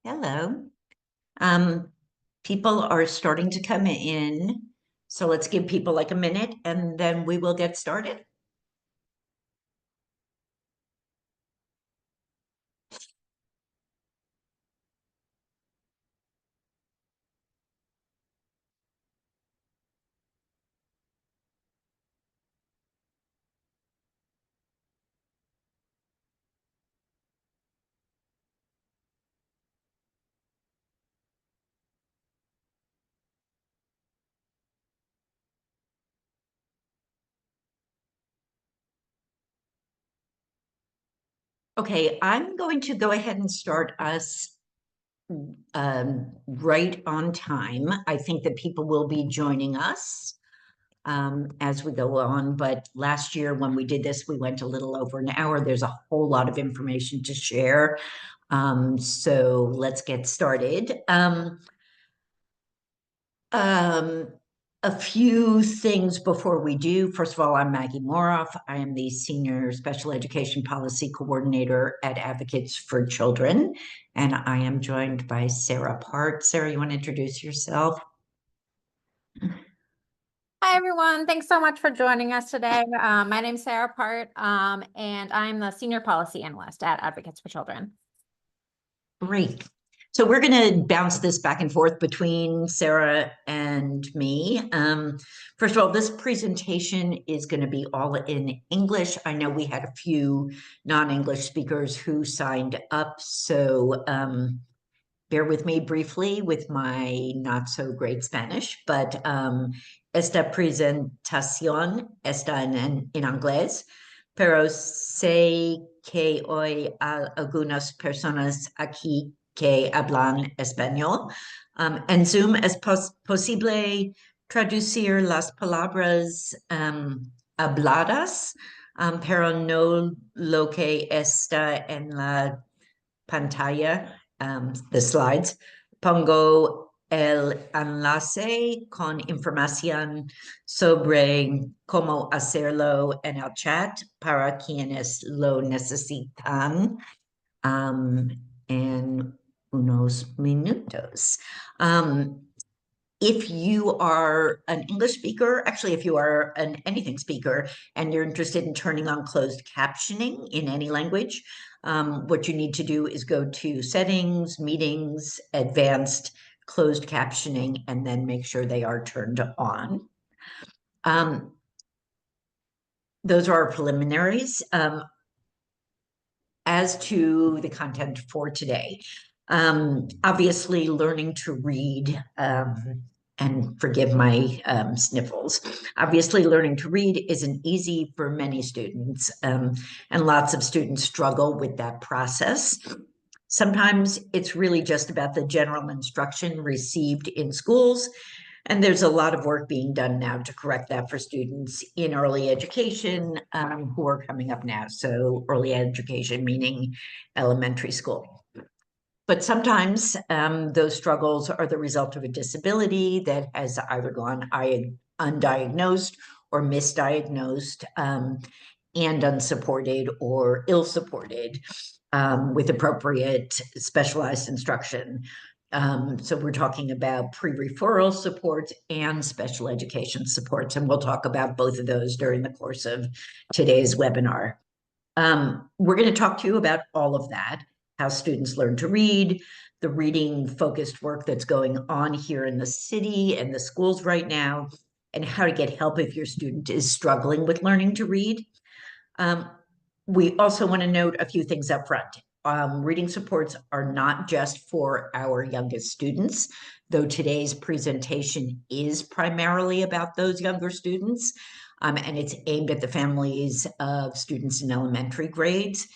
Hello. Um, People are starting to come in, so let's give people like a minute and then we will get started. Okay, I'm going to go ahead and start us right on time. I think that people will be joining us as we go on, but last year when we did this, we went a little over an hour. There's a whole lot of information to share. So let's get started. Um, a few things before we do. First of all, I'm Maggie Moroff. I am the Senior Special Education Policy Coordinator at Advocates for Children, and I am joined by Sarah Part. Sarah, you want to introduce yourself? Hi, everyone. Thanks so much for joining us today. My name is Sarah Part, and I'm the Senior Policy Analyst at Advocates for Children. Great. So we're going to bounce this back and forth between Sarah and me. First of all, this presentation is going to be all in English. I know we had a few non-English speakers who signed up, so bear with me briefly with my not so great Spanish, but esta presentación está en inglés, pero sé que hoy hay algunas personas aquí que hablan español. En Zoom es posible traducir las palabras habladas, pero no lo que está en la pantalla, the slides. Pongo el enlace con información sobre cómo hacerlo en el chat para quienes lo necesitan en unos minutos. If you are an English speaker, actually, if you are an anything speaker and you're interested in turning on closed captioning in any language, what you need to do is go to Settings, Meetings, Advanced Closed Captioning, and then make sure they are turned on. Those are our preliminaries. As to the content for today, obviously learning to read, and forgive my sniffles. Obviously, learning to read isn't easy for many students, and lots of students struggle with that process. Sometimes it's really just about the general instruction received in schools, and there's a lot of work being done now to correct that for students in early education who are coming up now. So early education meaning elementary school. But sometimes those struggles are the result of a disability that has either gone undiagnosed or misdiagnosed and unsupported or ill-supported with appropriate specialized instruction. So we're talking about pre-referral supports and special education supports, and we'll talk about both of those during the course of today's webinar. We're going to talk to you about all of that, how students learn to read, the reading-focused work that's going on here in the city and the schools right now, and how to get help if your student is struggling with learning to read. We also want to note a few things up front. Reading supports are not just for our youngest students, though today's presentation is primarily about those younger students, and it's aimed at the families of students in elementary grades.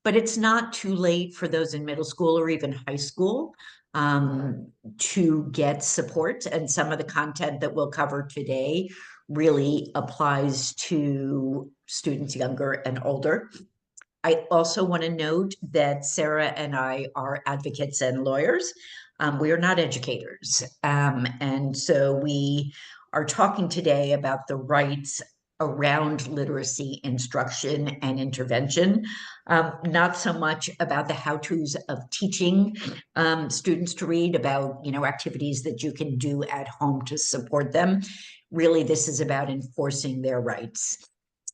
But it's not too late for those in middle school or even high school to get support, and some of the content that we'll cover today really applies to students younger and older. I also want to note that Sarah and I are advocates and lawyers. We are not educators. And so we are talking today about the rights around literacy instruction and intervention, not so much about the how-tos of teaching students to read, about activities that you can do at home to support them. Really, this is about enforcing their rights.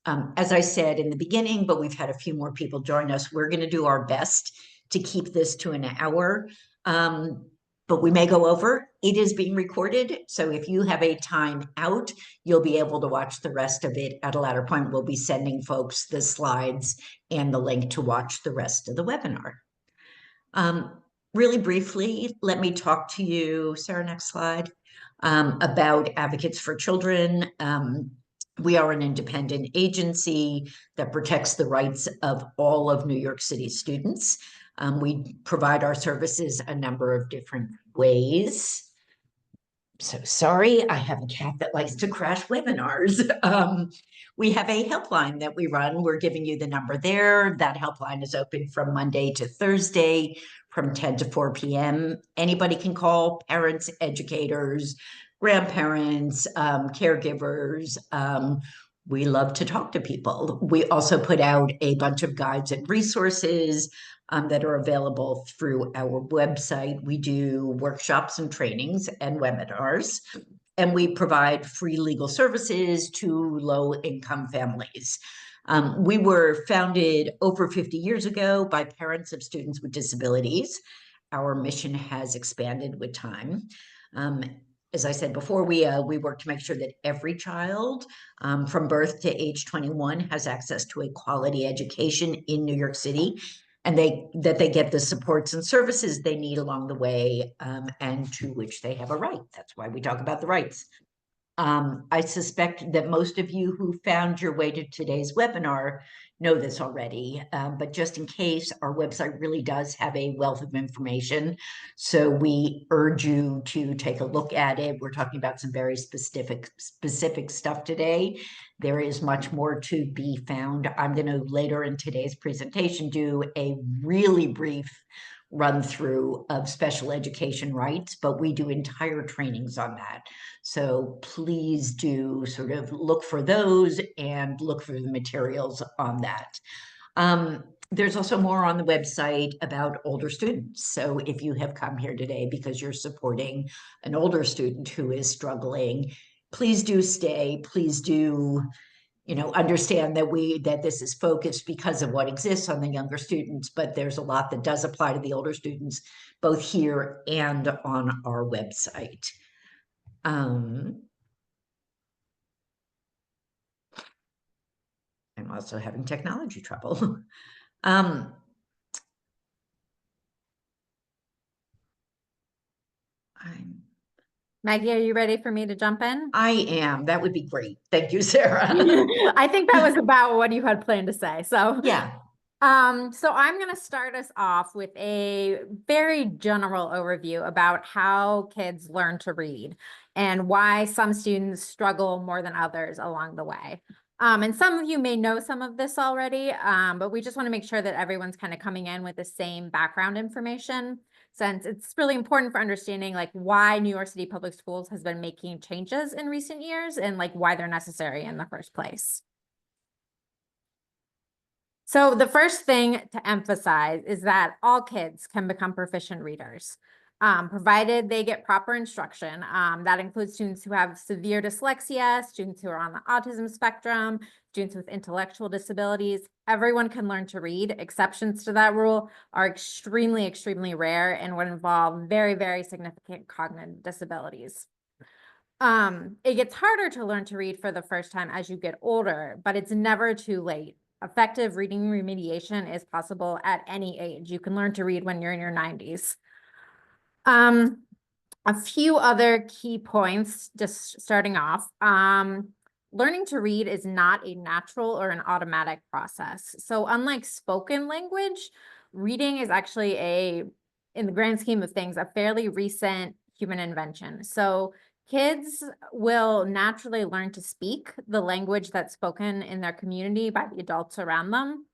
As I said in the beginning, but we've had a few more people join us, we're going to do our best to keep this to an hour. But we may go over. It is being recorded. So if you have a time out, you'll be able to watch the rest of it at a later point. We'll be sending folks the slides and the link to watch the rest of the webinar. Really briefly, let me talk to you, Sarah, next slide, about Advocates for Children. We are an independent agency that protects the rights of all of New York City students. We provide our services a number of different ways. So sorry, I have a cat that likes to crash webinars. We have a helpline that we run. We're giving you the number there. That helpline is open from Monday to Thursday from 10 to 4 p.m. Anybody can call, parents, educators, grandparents, caregivers. We love to talk to people. We also put out a bunch of guides and resources that are available through our website. We do workshops and trainings and webinars, and we provide free legal services to low-income families. We were founded over 50 years ago by parents of students with disabilities. Our mission has expanded with time. As I said before, we work to make sure that every child from birth to age 21 has access to a quality education in New York City, and that they get the supports and services they need along the way, and to which they have a right. That's why we talk about the rights. I suspect that most of you who found your way to today's webinar know this already, but just in case, our website really does have a wealth of information. So we urge you to take a look at it. We're talking about some very specific stuff today. There is much more to be found. I'm going to later in today's presentation do a really brief run through of special education rights, but we do entire trainings on that. So please do sort of look for those and look for the materials on that. There's also more on the website about older students. So if you have come here today because you're supporting an older student who is struggling, please do stay. Please do understand that this is focused because of what exists on the younger students, but there's a lot that does apply to the older students, both here and on our website. I'm also having technology trouble. Maggie, are you ready for me to jump in? I am. That would be great. Thank you, Sarah. I think that was about what you had planned to say. So yeah. So I'm going to start us off with a very general overview about how kids learn to read and why some students struggle more than others along the way. And some of you may know some of this already, but we just want to make sure that everyone's kind of coming in with the same background information, since it's really important for understanding like why New York City Public Schools has been making changes in recent years and like why they're necessary in the first place. So the first thing to emphasize is that all kids can become proficient readers, provided they get proper instruction. That includes students who have severe dyslexia, students who are on the autism spectrum, students with intellectual disabilities. Everyone can learn to read. Exceptions to that rule are extremely, extremely rare and would involve very, very significant cognitive disabilities. It gets harder to learn to read for the first time as you get older, but it's never too late. Effective reading remediation is possible at any age. You can learn to read when you're in your 90s. A few other key points, just starting off. Learning to read is not a natural or an automatic process. So unlike spoken language, reading is actually in the grand scheme of things, a fairly recent human invention. So kids will naturally learn to speak the language that's spoken in their community by the adults around them.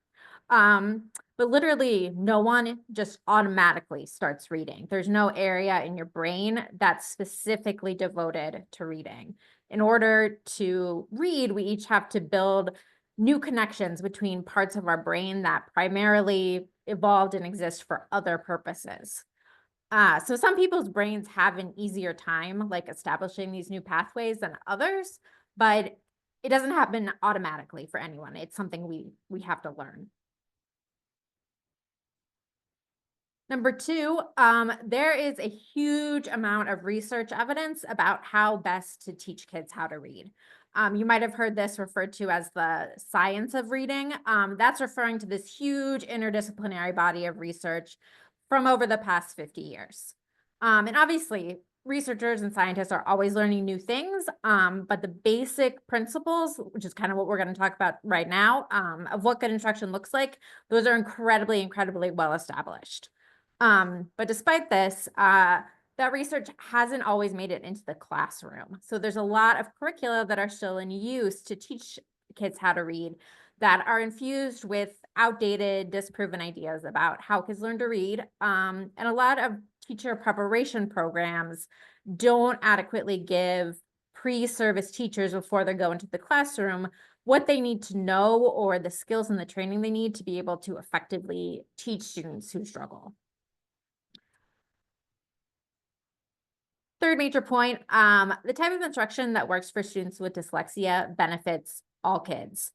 But literally no one just automatically starts reading. There's no area in your brain that's specifically devoted to reading. in order to read, we each have to build new connections between parts of our brain that primarily evolved and exist for other purposes. So some people's brains have an easier time like establishing these new pathways than others, but it doesn't happen automatically for anyone. It's something we have to learn. Number two, there is a huge amount of research evidence about how best to teach kids how to read. You might have heard this referred to as the science of reading. That's referring to this huge interdisciplinary body of research from over the past 50 years. And obviously, researchers and scientists are always learning new things, but the basic principles, which is kind of what we're going to talk about right now, of what good instruction looks like, those are incredibly well established. But despite this, that research hasn't always made it into the classroom. So there's a lot of curricula that are still in use to teach kids how to read that are infused with outdated, disproven ideas about how kids learn to read. And a lot of teacher preparation programs don't adequately give pre-service teachers before they go into the classroom what they need to know or the skills and the training they need to be able to effectively teach students who struggle. Third major point, the type of instruction that works for students with dyslexia benefits all kids.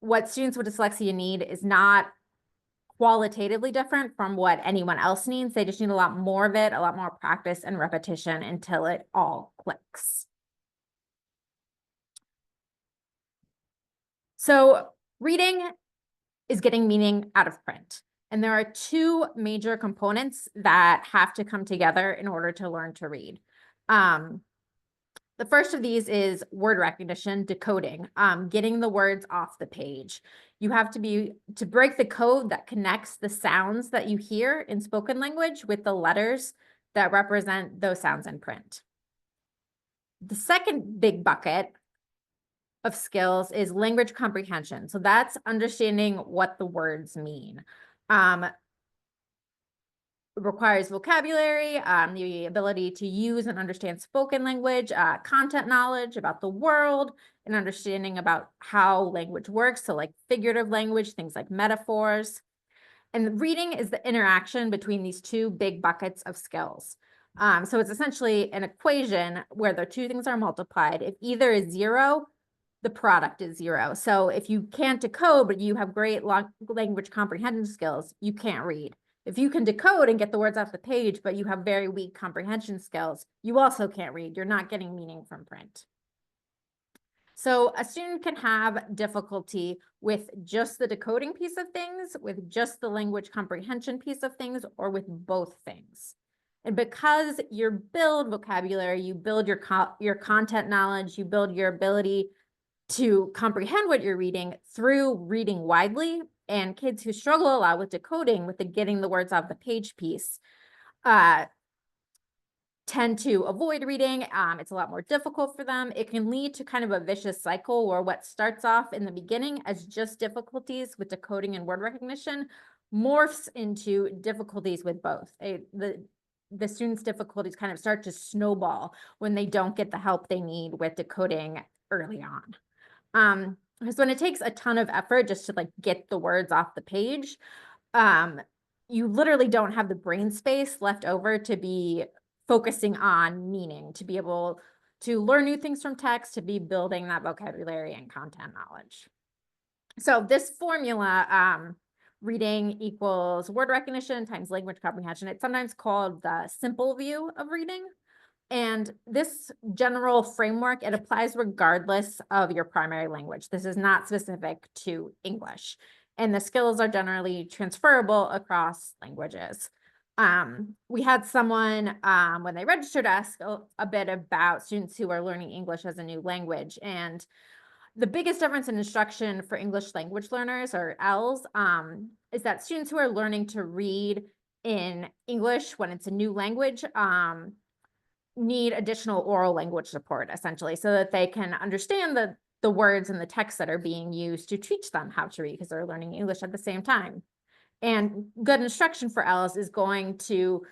What students with dyslexia need is not qualitatively different from what anyone else needs. They just need a lot more of it, a lot more practice and repetition until it all clicks. So reading is getting meaning out of print. And there are two major components that have to come together in order to learn to read. The first of these is word recognition, decoding, getting the words off the page. You have to break the code that connects the sounds that you hear in spoken language with the letters that represent those sounds in print. The second big bucket of skills is language comprehension. So that's understanding what the words mean. It requires vocabulary, the ability to use and understand spoken language, content knowledge about the world, and understanding about how language works. So like figurative language, things like metaphors. And reading is the interaction between these two big buckets of skills. So it's essentially an equation where the two things are multiplied. If either is zero, the product is zero. So if you can't decode, but you have great language comprehension skills, you can't read. If you can decode and get the words off the page, but you have very weak comprehension skills, you also can't read. You're not getting meaning from print. So a student can have difficulty with just the decoding piece of things, with just the language comprehension piece of things, or with both things. And because you build vocabulary, you build your content knowledge, you build your ability to comprehend what you're reading through reading widely. And kids who struggle a lot with decoding, with the getting the words off the page piece, tend to avoid reading. It's a lot more difficult for them. It can lead to kind of a vicious cycle where what starts off in the beginning as just difficulties with decoding and word recognition morphs into difficulties with both. The students' difficulties kind of start to snowball when they don't get the help they need with decoding early on. Because when it takes a ton of effort just to like get the words off the page, you literally don't have the brain space left over to be focusing on meaning, to be able to learn new things from text, to be building that vocabulary and content knowledge. So this formula, reading equals word recognition times language comprehension, it's sometimes called the simple view of reading. And this general framework, it applies regardless of your primary language. This is not specific to English. And the skills are generally transferable across languages. We had someone, when they registered, ask a bit about students who are learning English as a new language. And the biggest difference in instruction for English language learners, or ELLs, is that students who are learning to read in English when it's a new language, need additional oral language support, essentially, so that they can understand the words and the text that are being used to teach them how to read, because they're learning English at the same time. And good instruction for ELLs is going to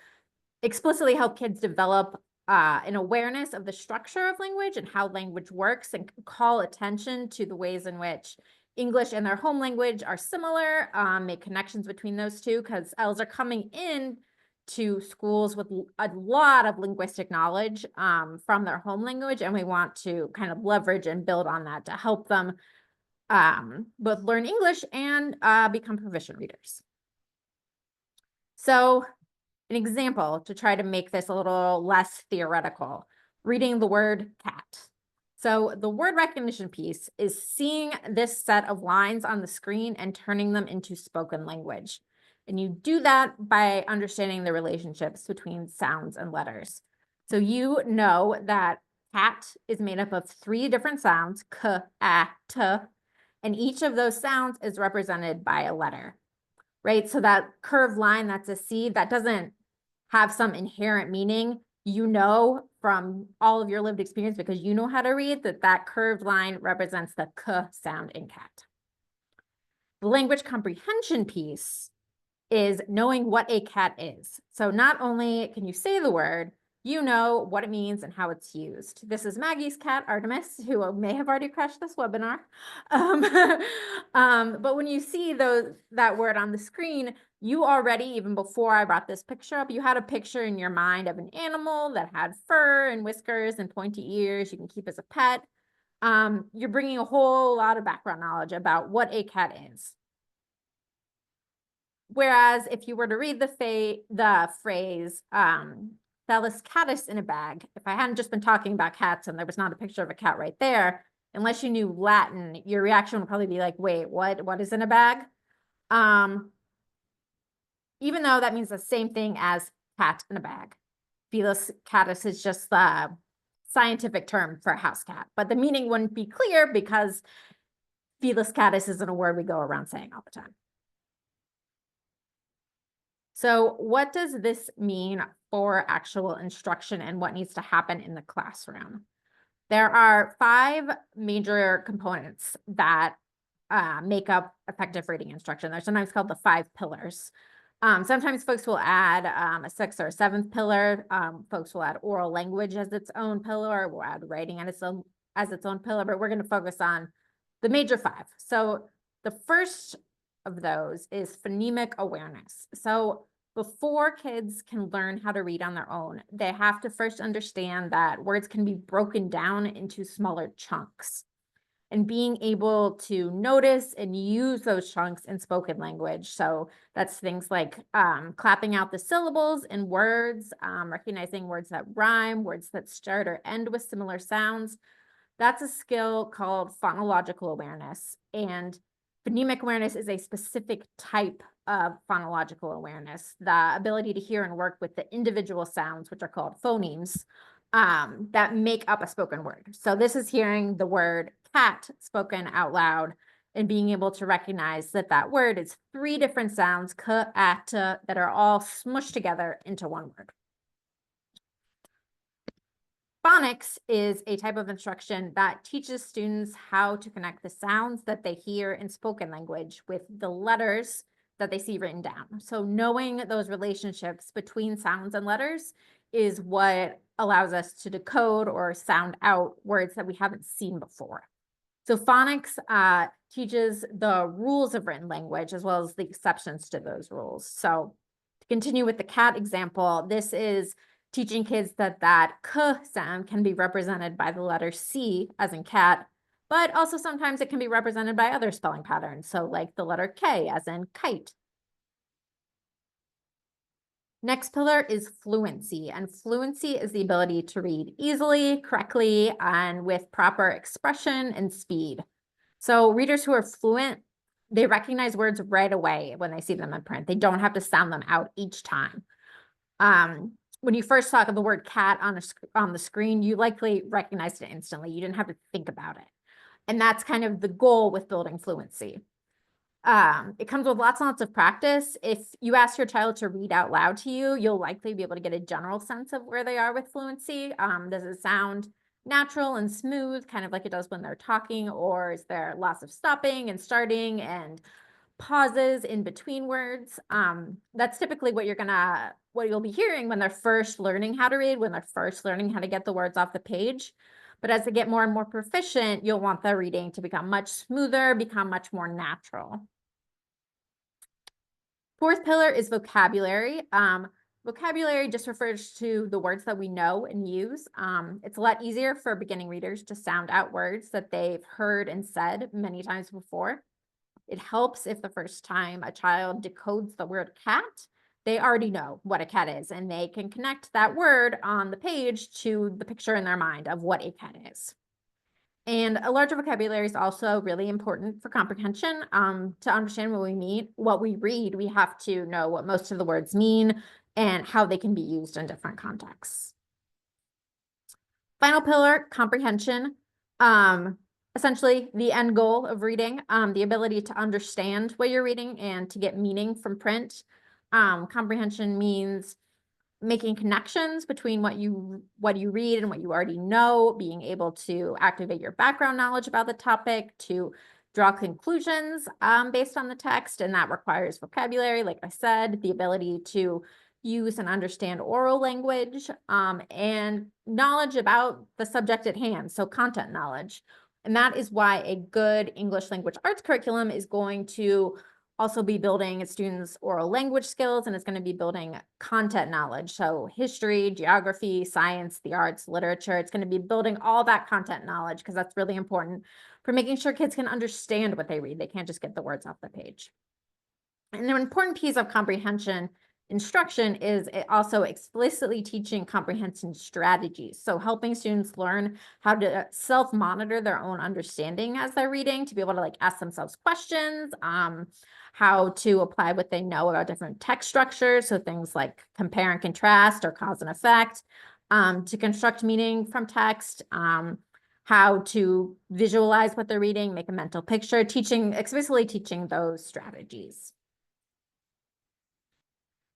explicitly help kids develop an awareness of the structure of language and how language works, and call attention to the ways in which English and their home language are similar, make connections between those two, because ELs are coming in to schools with a lot of linguistic knowledge from their home language, and we want to kind of leverage and build on that to help them both learn English and become proficient readers. So an example to try to make this a little less theoretical, reading the word cat. So the word recognition piece is seeing this set of lines on the screen and turning them into spoken language. And you do that by understanding the relationships between sounds and letters. So you know that cat is made up of 3 different sounds, k, a, t, and each of those sounds is represented by a letter, right? So that curved line, that's a C, that doesn't have some inherent meaning. You know from all of your lived experience, because you know how to read, that that curved line represents the k sound in cat. The language comprehension piece is knowing what a cat is. So not only can you say the word, you know what it means and how it's used. This is Maggie's cat, Artemis, who may have already crashed this webinar. But when you see that word on the screen, you already, even before I brought this picture up, you had a picture in your mind of an animal that had fur and whiskers and pointy ears you can keep as a pet. You're bringing a whole lot of background knowledge about what a cat is. Whereas if you were to read the phrase, Felis catus in a bag, if I hadn't just been talking about cats and there was not a picture of a cat right there, unless you knew Latin, your reaction would probably be like, wait, what is in a bag? Even though that means the same thing as cat in a bag. Felis catus is just the scientific term for a house cat, but the meaning wouldn't be clear because Felis catus isn't a word we go around saying all the time. So what does this mean for actual instruction and what needs to happen in the classroom? There are 5 major components that make up effective reading instruction. They're sometimes called the 5 pillars. Sometimes folks will add a 6th or 7th pillar. Folks will add oral language as its own pillar, or we'll add writing as its own pillar, but we're going to focus on the major 5. So the first of those is phonemic awareness. So before kids can learn how to read on their own, they have to first understand that words can be broken down into smaller chunks. And being able to notice and use those chunks in spoken language. So that's things like clapping out the syllables in words, recognizing words that rhyme, words that start or end with similar sounds. That's a skill called phonological awareness. And phonemic awareness is a specific type of phonological awareness, the ability to hear and work with the individual sounds, which are called phonemes, that make up a spoken word. So this is hearing the word cat spoken out loud and being able to recognize that that word is 3 different sounds, k, a, t, that are all smushed together into one word. Phonics is a type of instruction that teaches students how to connect the sounds that they hear in spoken language with the letters that they see written down. So knowing those relationships between sounds and letters is what allows us to decode or sound out words that we haven't seen before. So phonics teaches the rules of written language as well as the exceptions to those rules. So to continue with the cat example, this is teaching kids that that k sound can be represented by the letter C as in cat, but also sometimes it can be represented by other spelling patterns. So like the letter K as in kite. Next pillar is fluency, and fluency is the ability to read easily, correctly, and with proper expression and speed. So readers who are fluent, they recognize words right away when they see them in print. They don't have to sound them out each time. When you first saw the word cat on the screen, you likely recognized it instantly. You didn't have to think about it. And that's kind of the goal with building fluency. It comes with lots and lots of practice. If you ask your child to read out loud to you, you'll likely be able to get a general sense of where they are with fluency. Does it sound natural and smooth, kind of like it does when they're talking, or is there lots of stopping and starting and pauses in between words? That's typically what what you'll be hearing when they're first learning how to read, when they're first learning how to get the words off the page. But as they get more and more proficient, you'll want their reading to become much smoother, become much more natural. Fourth pillar is vocabulary. Vocabulary just refers to the words that we know and use. It's a lot easier for beginning readers to sound out words that they've heard and said many times before. It helps if the first time a child decodes the word cat, they already know what a cat is, and they can connect that word on the page to the picture in their mind of what a cat is. And a larger vocabulary is also really important for comprehension. To understand what we read, we have to know what most of the words mean and how they can be used in different contexts. Final pillar, comprehension. Essentially, the end goal of reading, the ability to understand what you're reading and to get meaning from print. Comprehension means making connections between what you read and what you already know, being able to activate your background knowledge about the topic, to draw conclusions based on the text, and that requires vocabulary, like I said, the ability to use and understand oral language, and knowledge about the subject at hand, so content knowledge. And that is why a good English language arts curriculum is going to also be building students' oral language skills, and it's going to be building content knowledge. So history, geography, science, the arts, literature, it's going to be building all that content knowledge because that's really important for making sure kids can understand what they read. They can't just get the words off the page. And an important piece of comprehension instruction is also explicitly teaching comprehension strategies. So helping students learn how to self-monitor their own understanding as they're reading, to be able to like ask themselves questions, how to apply what they know about different text structures. So things like compare and contrast or cause and effect, to construct meaning from text, how to visualize what they're reading, make a mental picture, explicitly teaching those strategies.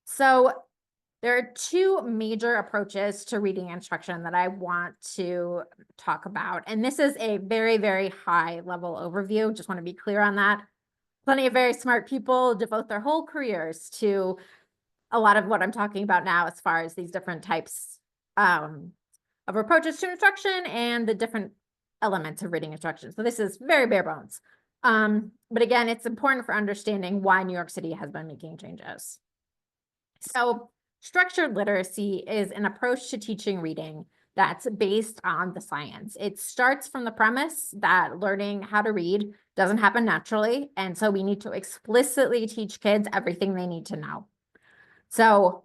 So there are two major approaches to reading instruction that I want to talk about. And this is a very, very high level overview. Just want to be clear on that. Plenty of very smart people devote their whole careers to a lot of what I'm talking about now as far as these different types of approaches to instruction and the different elements of reading instruction. So this is very bare bones. But again, it's important for understanding why New York City has been making changes. So structured literacy is an approach to teaching reading that's based on the science. It starts from the premise that learning how to read doesn't happen naturally, and so we need to explicitly teach kids everything they need to know. So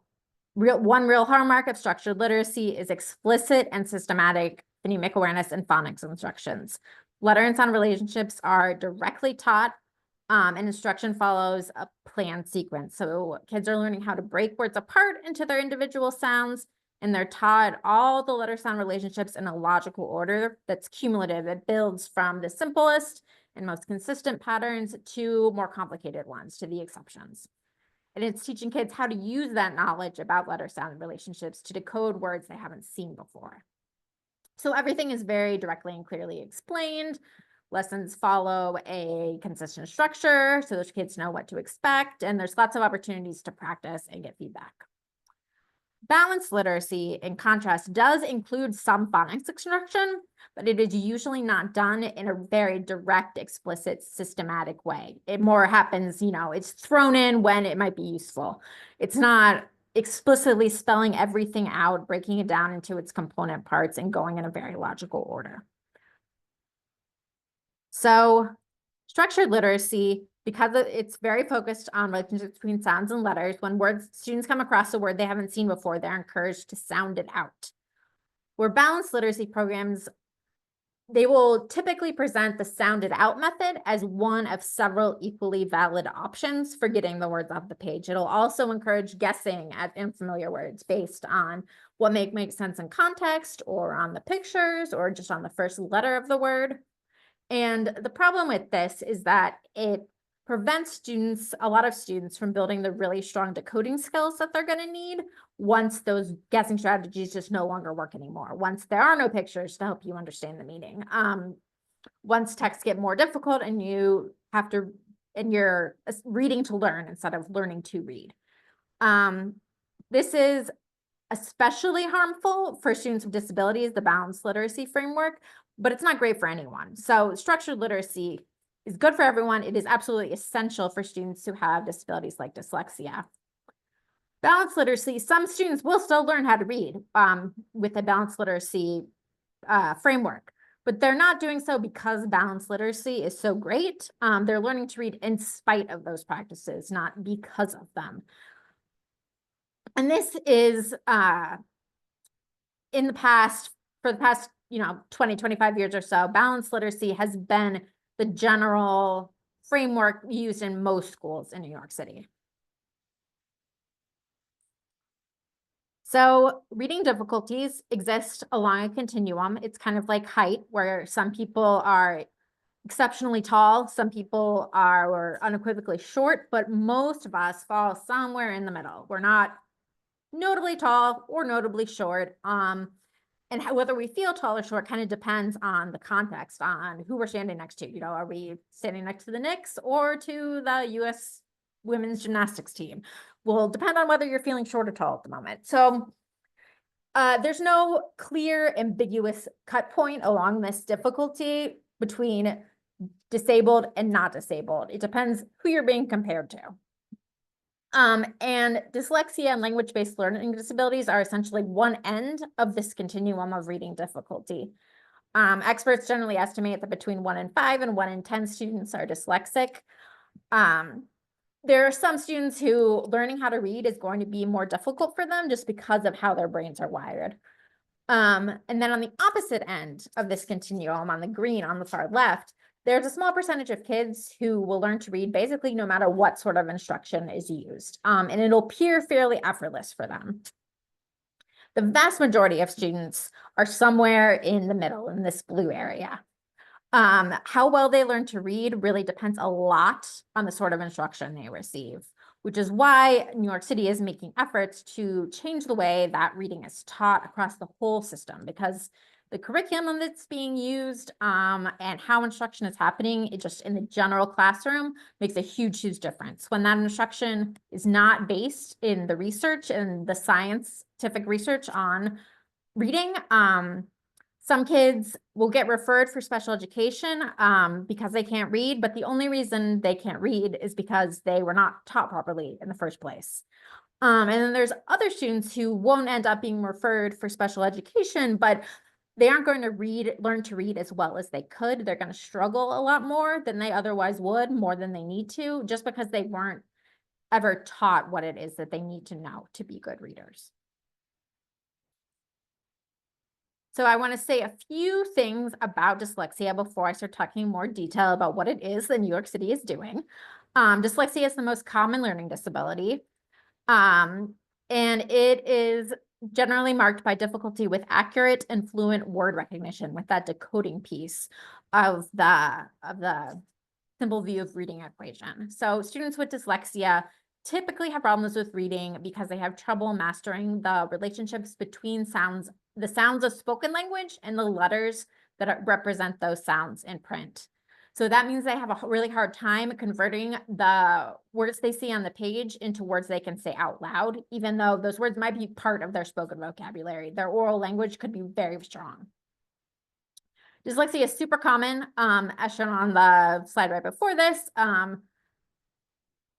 one real hallmark of structured literacy is explicit and systematic phonemic awareness and phonics instructions. Letter and sound relationships are directly taught, and instruction follows a planned sequence. So kids are learning how to break words apart into their individual sounds, and they're taught all the letter sound relationships in a logical order that's cumulative. It builds from the simplest and most consistent patterns to more complicated ones, to the exceptions. And it's teaching kids how to use that knowledge about letter sound relationships to decode words they haven't seen before. So everything is very directly and clearly explained. Lessons follow a consistent structure so those kids know what to expect, and there's lots of opportunities to practice and get feedback. Balanced literacy, in contrast, does include some phonics instruction, but it is usually not done in a very direct, explicit, systematic way. It more happens, it's thrown in when it might be useful. It's not explicitly spelling everything out, breaking it down into its component parts, and going in a very logical order. So structured literacy, because it's very focused on relationships between sounds and letters, when students come across a word they haven't seen before, they're encouraged to sound it out. Where balanced literacy programs, they will typically present the sounded out method as one of several equally valid options for getting the words off the page. It'll also encourage guessing at unfamiliar words based on what make sense in context, or on the pictures, or just on the first letter of the word. And the problem with this is that it prevents a lot of students from building the really strong decoding skills that they're going to need once those guessing strategies just no longer work anymore. Once there are no pictures to help you understand the meaning. Once texts get more difficult and you're reading to learn instead of learning to read. This is especially harmful for students with disabilities, the balanced literacy framework, but it's not great for anyone. So structured literacy is good for everyone. It is absolutely essential for students who have disabilities like dyslexia. Balanced literacy, some students will still learn how to read with the balanced literacy framework, but they're not doing so because balanced literacy is so great. They're learning to read in spite of those practices, not because of them. And this is in the past, for the past, 20, 25 years or so, balanced literacy has been the general framework used in most schools in New York City. So reading difficulties exist along a continuum. It's kind of like height, where some people are exceptionally tall, some people are unequivocally short, but most of us fall somewhere in the middle. We're not notably tall or notably short. And whether we feel tall or short kind of depends on the context, on who we're standing next to. Are we standing next to the Knicks or to the U.S. women's gymnastics team? Will depend on whether you're feeling short or tall at the moment. So there's no clear, ambiguous cut point along this difficulty between disabled and not disabled. It depends who you're being compared to. And dyslexia and language-based learning disabilities are essentially one end of this continuum of reading difficulty. Experts generally estimate that between 1 in 5 and 1 in 10 students are dyslexic. There are some students who learning how to read is going to be more difficult for them just because of how their brains are wired. And then on the opposite end of this continuum, on the green on the far left, there's a small percentage of kids who will learn to read basically no matter what sort of instruction is used. And it'll appear fairly effortless for them. The vast majority of students are somewhere in the middle in this blue area. How well they learn to read really depends a lot on the sort of instruction they receive, which is why New York City is making efforts to change the way that reading is taught across the whole system, because the curriculum that's being used and how instruction is happening, it just in the general classroom makes a huge, huge difference. When that instruction is not based in the research and the scientific research on reading, some kids will get referred for special education because they can't read, but the only reason they can't read is because they were not taught properly in the first place. And then there's other students who won't end up being referred for special education, but they aren't going to learn to read as well as they could. They're going to struggle a lot more than they otherwise would, more than they need to, just because they weren't ever taught what it is that they need to know to be good readers. So I want to say a few things about dyslexia before I start talking more detail about what it is that New York City is doing. Dyslexia is the most common learning disability. And it is generally marked by difficulty with accurate and fluent word recognition, with that decoding piece of the simple view of reading equation. So students with dyslexia typically have problems with reading because they have trouble mastering the relationships between the sounds of spoken language and the letters that represent those sounds in print. So that means they have a really hard time converting the words they see on the page into words they can say out loud, even though those words might be part of their spoken vocabulary. Their oral language could be very strong. Dyslexia is super common, as shown on the slide right before this.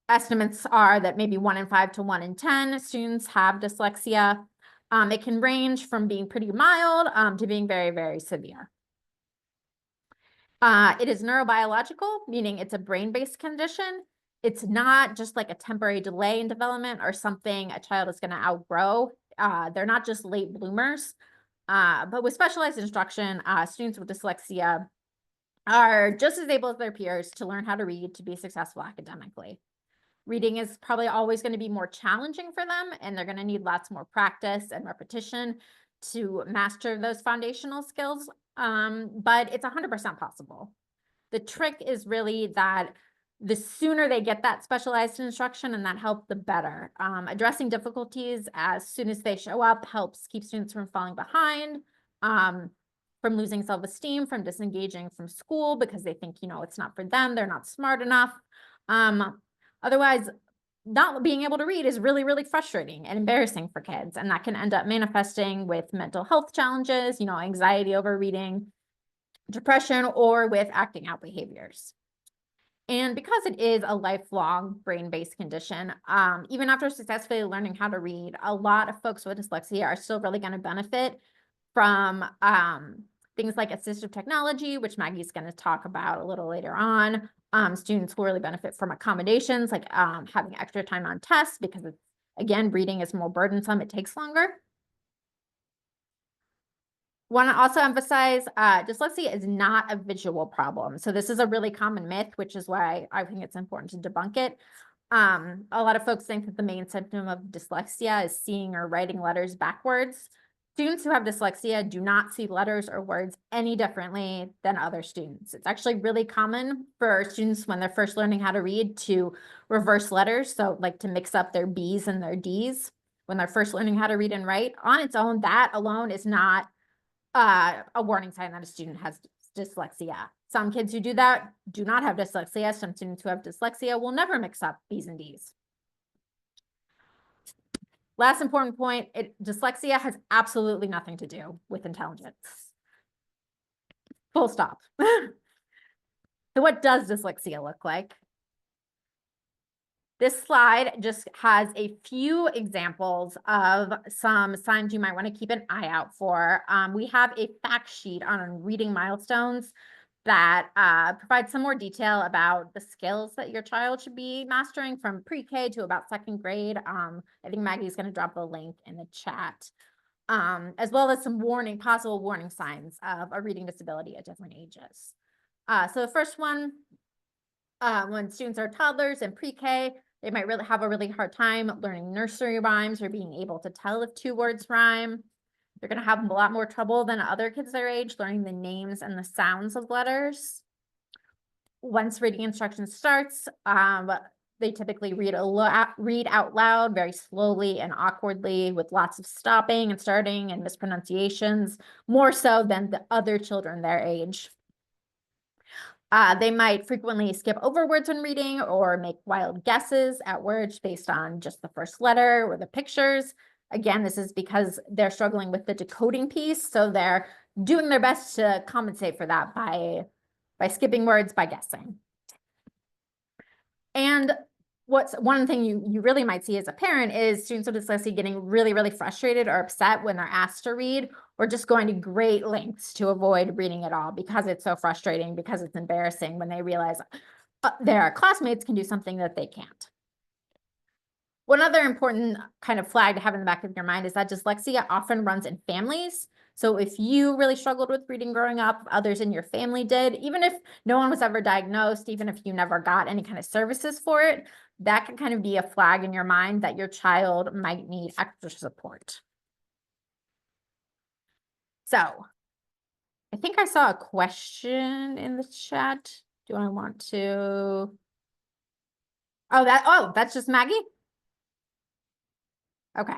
Estimates are that maybe 1 in 5 to 1 in 10 students have dyslexia. It can range from being pretty mild to being very, very severe. It is neurobiological, meaning it's a brain-based condition. It's not just like a temporary delay in development or something a child is going to outgrow. They're not just late bloomers. But with specialized instruction, students with dyslexia are just as able as their peers to learn how to read to be successful academically. Reading is probably always going to be more challenging for them, and they're going to need lots more practice and repetition to master those foundational skills. But it's 100% possible. The trick is really that the sooner they get that specialized instruction and that help, the better. Addressing difficulties as soon as they show up helps keep students from falling behind, from losing self-esteem, from disengaging from school because they think, it's not for them, they're not smart enough. Otherwise, not being able to read is really, really frustrating and embarrassing for kids. And that can end up manifesting with mental health challenges, anxiety over reading, depression, or with acting out behaviors. And because it is a lifelong brain-based condition, even after successfully learning how to read, a lot of folks with dyslexia are still really going to benefit from things like assistive technology, which Maggie's going to talk about a little later on. Students will really benefit from accommodations like having extra time on tests because, again, reading is more burdensome. It takes longer. Want to also emphasize dyslexia is not a visual problem. So this is a really common myth, which is why I think it's important to debunk it. A lot of folks think that the main symptom of dyslexia is seeing or writing letters backwards. Students who have dyslexia do not see letters or words any differently than other students. It's actually really common for students when they're first learning how to read to reverse letters. So like to mix up their B's and their D's when they're first learning how to read and write. On its own, that alone is not a warning sign that a student has dyslexia. Some kids who do that do not have dyslexia. Some students who have dyslexia will never mix up B's and D's. Last important point, dyslexia has absolutely nothing to do with intelligence. Full stop. So what does dyslexia look like? This slide just has a few examples of some signs you might want to keep an eye out for. We have a fact sheet on reading milestones that provides some more detail about the skills that your child should be mastering from pre-K to about second grade. I think Maggie's going to drop a link in the chat, as well as some possible warning signs of a reading disability at different ages. So the first one, when students are toddlers and pre-K, they might really have a really hard time learning nursery rhymes or being able to tell if 2 words rhyme. They're going to have a lot more trouble than other kids their age learning the names and the sounds of letters. Once reading instruction starts, they typically read out loud very slowly and awkwardly with lots of stopping and starting and mispronunciations, more so than the other children their age. They might frequently skip over words when reading or make wild guesses at words based on just the first letter or the pictures. Again, this is because they're struggling with the decoding piece, so they're doing their best to compensate for that by skipping words, by guessing. And one thing you really might see as a parent is students with dyslexia getting really, really frustrated or upset when they're asked to read, or just going to great lengths to avoid reading at all because it's so frustrating, because it's embarrassing when they realize their classmates can do something that they can't. One other important kind of flag to have in the back of your mind is that dyslexia often runs in families. So if you really struggled with reading growing up, others in your family did, even if no one was ever diagnosed, even if you never got any kind of services for it, that can kind of be a flag in your mind that your child might need extra support. So I think I saw a question in the chat. Do I want to? Oh, that's just Maggie? Okay.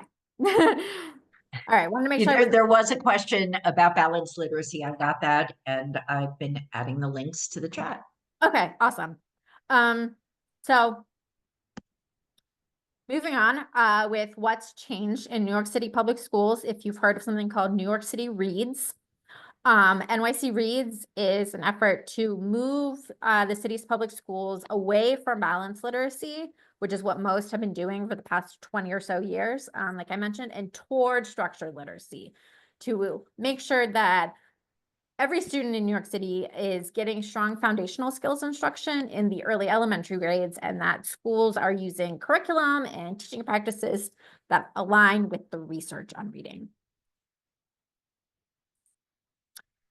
All right, wanted to make sure. There was a question about balanced literacy. I got that, and I've been adding the links to the chat. Okay, awesome. So moving on with what's changed in New York City Public Schools, if you've heard of something called New York City Reads. NYC Reads is an effort to move the city's public schools away from balanced literacy, which is what most have been doing for the past 20 or so years, like I mentioned, and toward structured literacy to make sure that every student in New York City is getting strong foundational skills instruction in the early elementary grades, and that schools are using curriculum and teaching practices that align with the research on reading.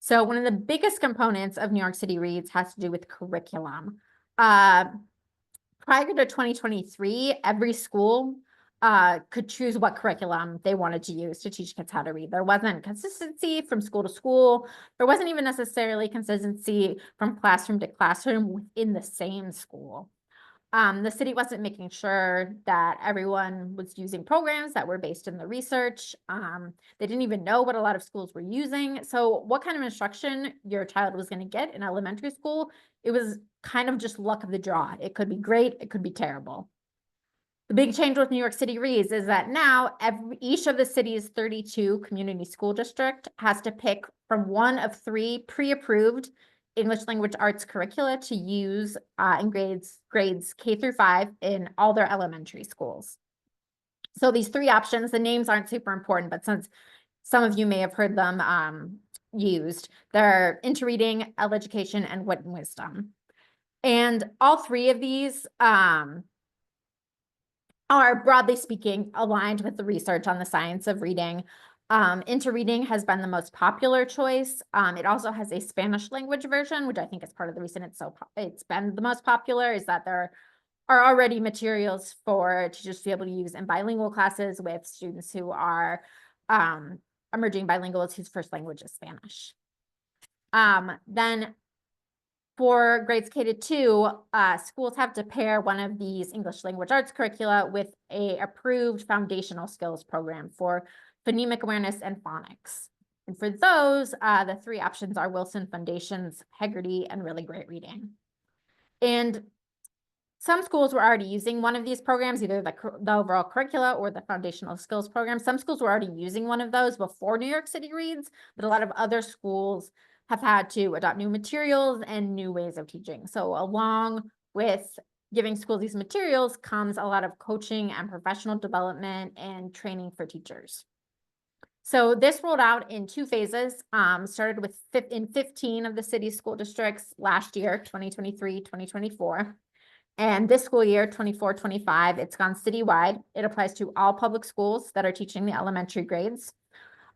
So one of the biggest components of New York City Reads has to do with curriculum. Prior to 2023, every school could choose what curriculum they wanted to use to teach kids how to read. There wasn't consistency from school to school. There wasn't even necessarily consistency from classroom to classroom within the same school. The city wasn't making sure that everyone was using programs that were based in the research. They didn't even know what a lot of schools were using. So what kind of instruction your child was going to get in elementary school, it was kind of just luck of the draw. It could be great, it could be terrible. The big change with New York City Reads is that now each of the city's 32 community school district has to pick from one of 3 pre-approved English language arts curricula to use in grades K through 5 in all their elementary schools. So these 3 options, the names aren't super important, but since some of you may have heard them used, they're Into Reading, Education, and Wit and Wisdom. And all 3 of these are, broadly speaking, aligned with the research on the science of reading. Into Reading has been the most popular choice. It also has a Spanish language version, which I think is part of the reason it's been the most popular, is that there are already materials for teachers to be able to use in bilingual classes with students who are emerging bilinguals whose first language is Spanish. Then for grades K to 2, schools have to pair one of these English language arts curricula with a approved foundational skills program for phonemic awareness and phonics. And for those, the 3 options are Wilson Foundations, Hegarty, and Really Great Reading. And some schools were already using one of these programs, either the overall curricula or the foundational skills program. Some schools were already using one of those before New York City Reads, but a lot of other schools have had to adopt new materials and new ways of teaching. So along with giving schools these materials comes a lot of coaching and professional development and training for teachers. So this rolled out in 2 phases, started with in 15 of the city's school districts last year, 2023, 2024. And this school year, 24-25, it's gone citywide. It applies to all public schools that are teaching the elementary grades.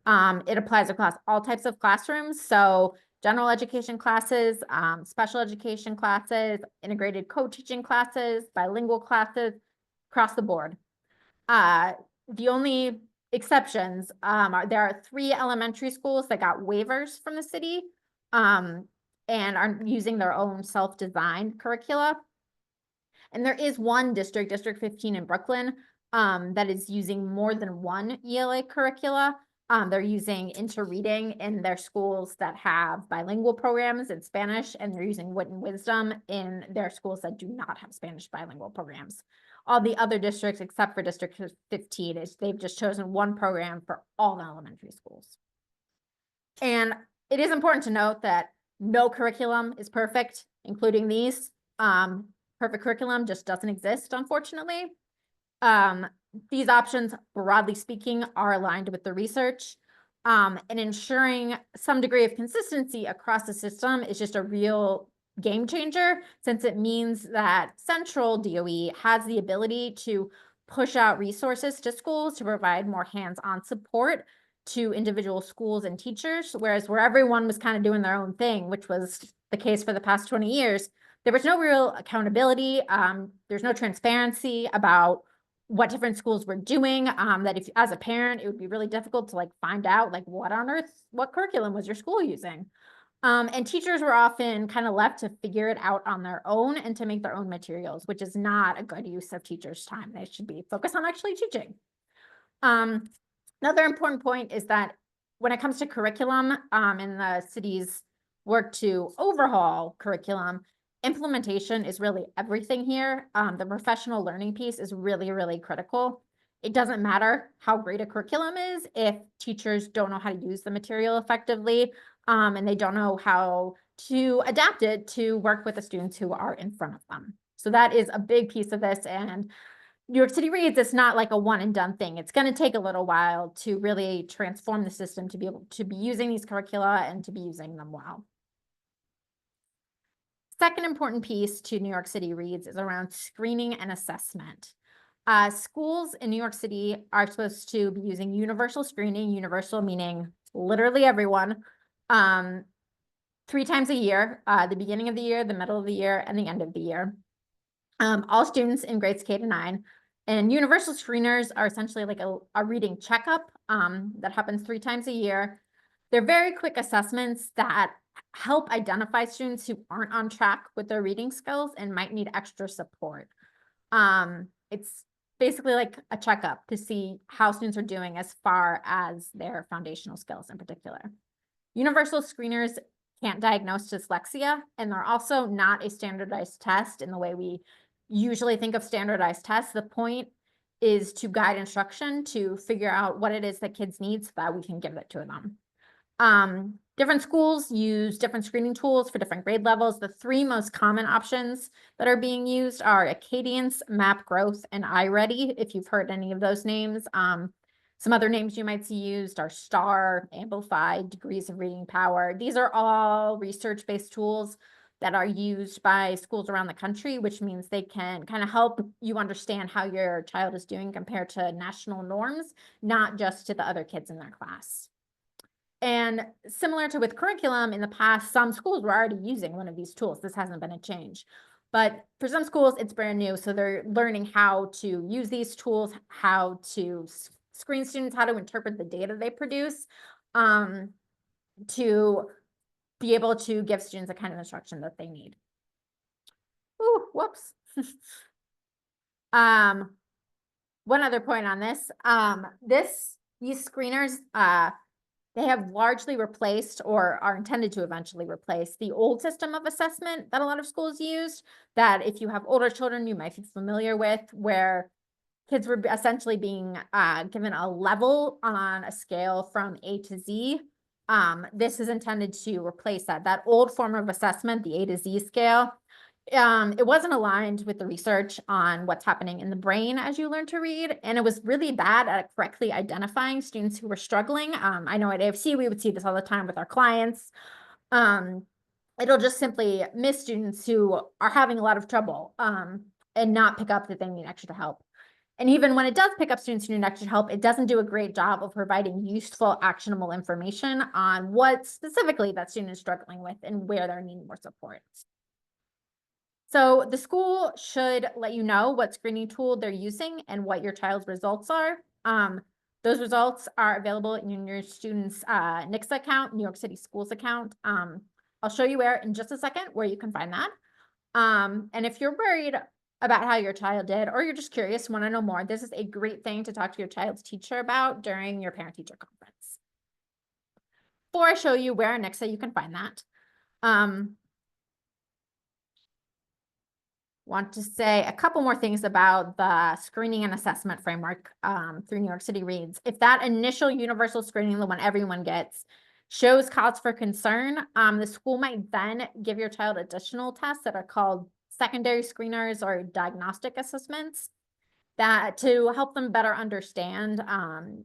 It applies across all types of classrooms. So general education classes, special education classes, integrated co-teaching classes, bilingual classes, across the board. The only exceptions there are 3 elementary schools that got waivers from the city and are using their own self-designed curricula. And there is one district, District 15 in Brooklyn, that is using more than one ELA curricula. They're using Into Reading in their schools that have bilingual programs in Spanish, and they're using Wit and Wisdom in their schools that do not have Spanish bilingual programs. All the other districts, except for District 15, they've just chosen one program for all the elementary schools. And it is important to note that no curriculum is perfect, including these. Perfect curriculum just doesn't exist, unfortunately. These options, broadly speaking, are aligned with the research, and ensuring some degree of consistency across the system is just a real game changer, since it means that central DOE has the ability to push out resources to schools to provide more hands-on support to individual schools and teachers, whereas where everyone was kind of doing their own thing, which was the case for the past 20 years, there was no real accountability. There's no transparency about what different schools were doing, that if as a parent, it would be really difficult to find out what on earth, what curriculum was your school using? And teachers were often kind of left to figure it out on their own and to make their own materials, which is not a good use of teachers' time. They should be focused on actually teaching. Another important point is that when it comes to curriculum in the city's work to overhaul curriculum, implementation is really everything here. The professional learning piece is really, really critical. It doesn't matter how great a curriculum is if teachers don't know how to use the material effectively, and they don't know how to adapt it to work with the students who are in front of them. So that is a big piece of this. And New York City Reads, it's not like a one and done thing. It's going to take a little while to really transform the system to be able to be using these curricula and to be using them well. Second important piece to New York City Reads is around screening and assessment. Schools in New York City are supposed to be using universal screening, universal meaning literally everyone, 3 times a year, the beginning of the year, the middle of the year, and the end of the year. All students in grades K to 9. And universal screeners are essentially like a reading checkup that happens 3 times a year. They're very quick assessments that help identify students who aren't on track with their reading skills and might need extra support. It's basically like a checkup to see how students are doing as far as their foundational skills in particular. Universal screeners can't diagnose dyslexia, and they're also not a standardized test in the way we usually think of standardized tests. The point is to guide instruction to figure out what it is that kids need so that we can give it to them. Different schools use different screening tools for different grade levels. The three most common options that are being used are Acadience, Map Growth, and iReady, if you've heard any of those names. Some other names you might see used are STAR, Amplify, Degrees of Reading Power. These are all research-based tools that are used by schools around the country, which means they can kind of help you understand how your child is doing compared to national norms, not just to the other kids in their class. And similar to with curriculum, in the past, some schools were already using one of these tools. This hasn't been a change. But for some schools, it's brand new. So they're learning how to use these tools, how to screen students, how to interpret the data they produce, to be able to give students the kind of instruction that they need. Ooh, whoops. One other point on this, these screeners, they have largely replaced or are intended to eventually replace the old system of assessment that a lot of schools used, that if you have older children, you might be familiar with, where kids were essentially being given a level on a scale from A to Z. This is intended to replace that old form of assessment, the A to Z scale. It wasn't aligned with the research on what's happening in the brain as you learn to read, and it was really bad at correctly identifying students who were struggling. I know at AFC we would see this all the time with our clients. It'll just simply miss students who are having a lot of trouble and not pick up that they need extra help. And even when it does pick up students who need extra help, it doesn't do a great job of providing useful, actionable information on what specifically that student is struggling with and where they're needing more support. So the school should let you know what screening tool they're using and what your child's results are. Those results are available in your student's NYC account, New York City Schools account. I'll show you where in just a second where you can find that. And if you're worried about how your child did, or you're just curious, want to know more, this is a great thing to talk to your child's teacher about during your parent-teacher conference. Before I show you where in NYC you can find that, want to say a couple more things about the screening and assessment framework through New York City Reads. If that initial universal screening, the one everyone gets, shows cause for concern, the school might then give your child additional tests that are called secondary screeners or diagnostic assessments that to help them better understand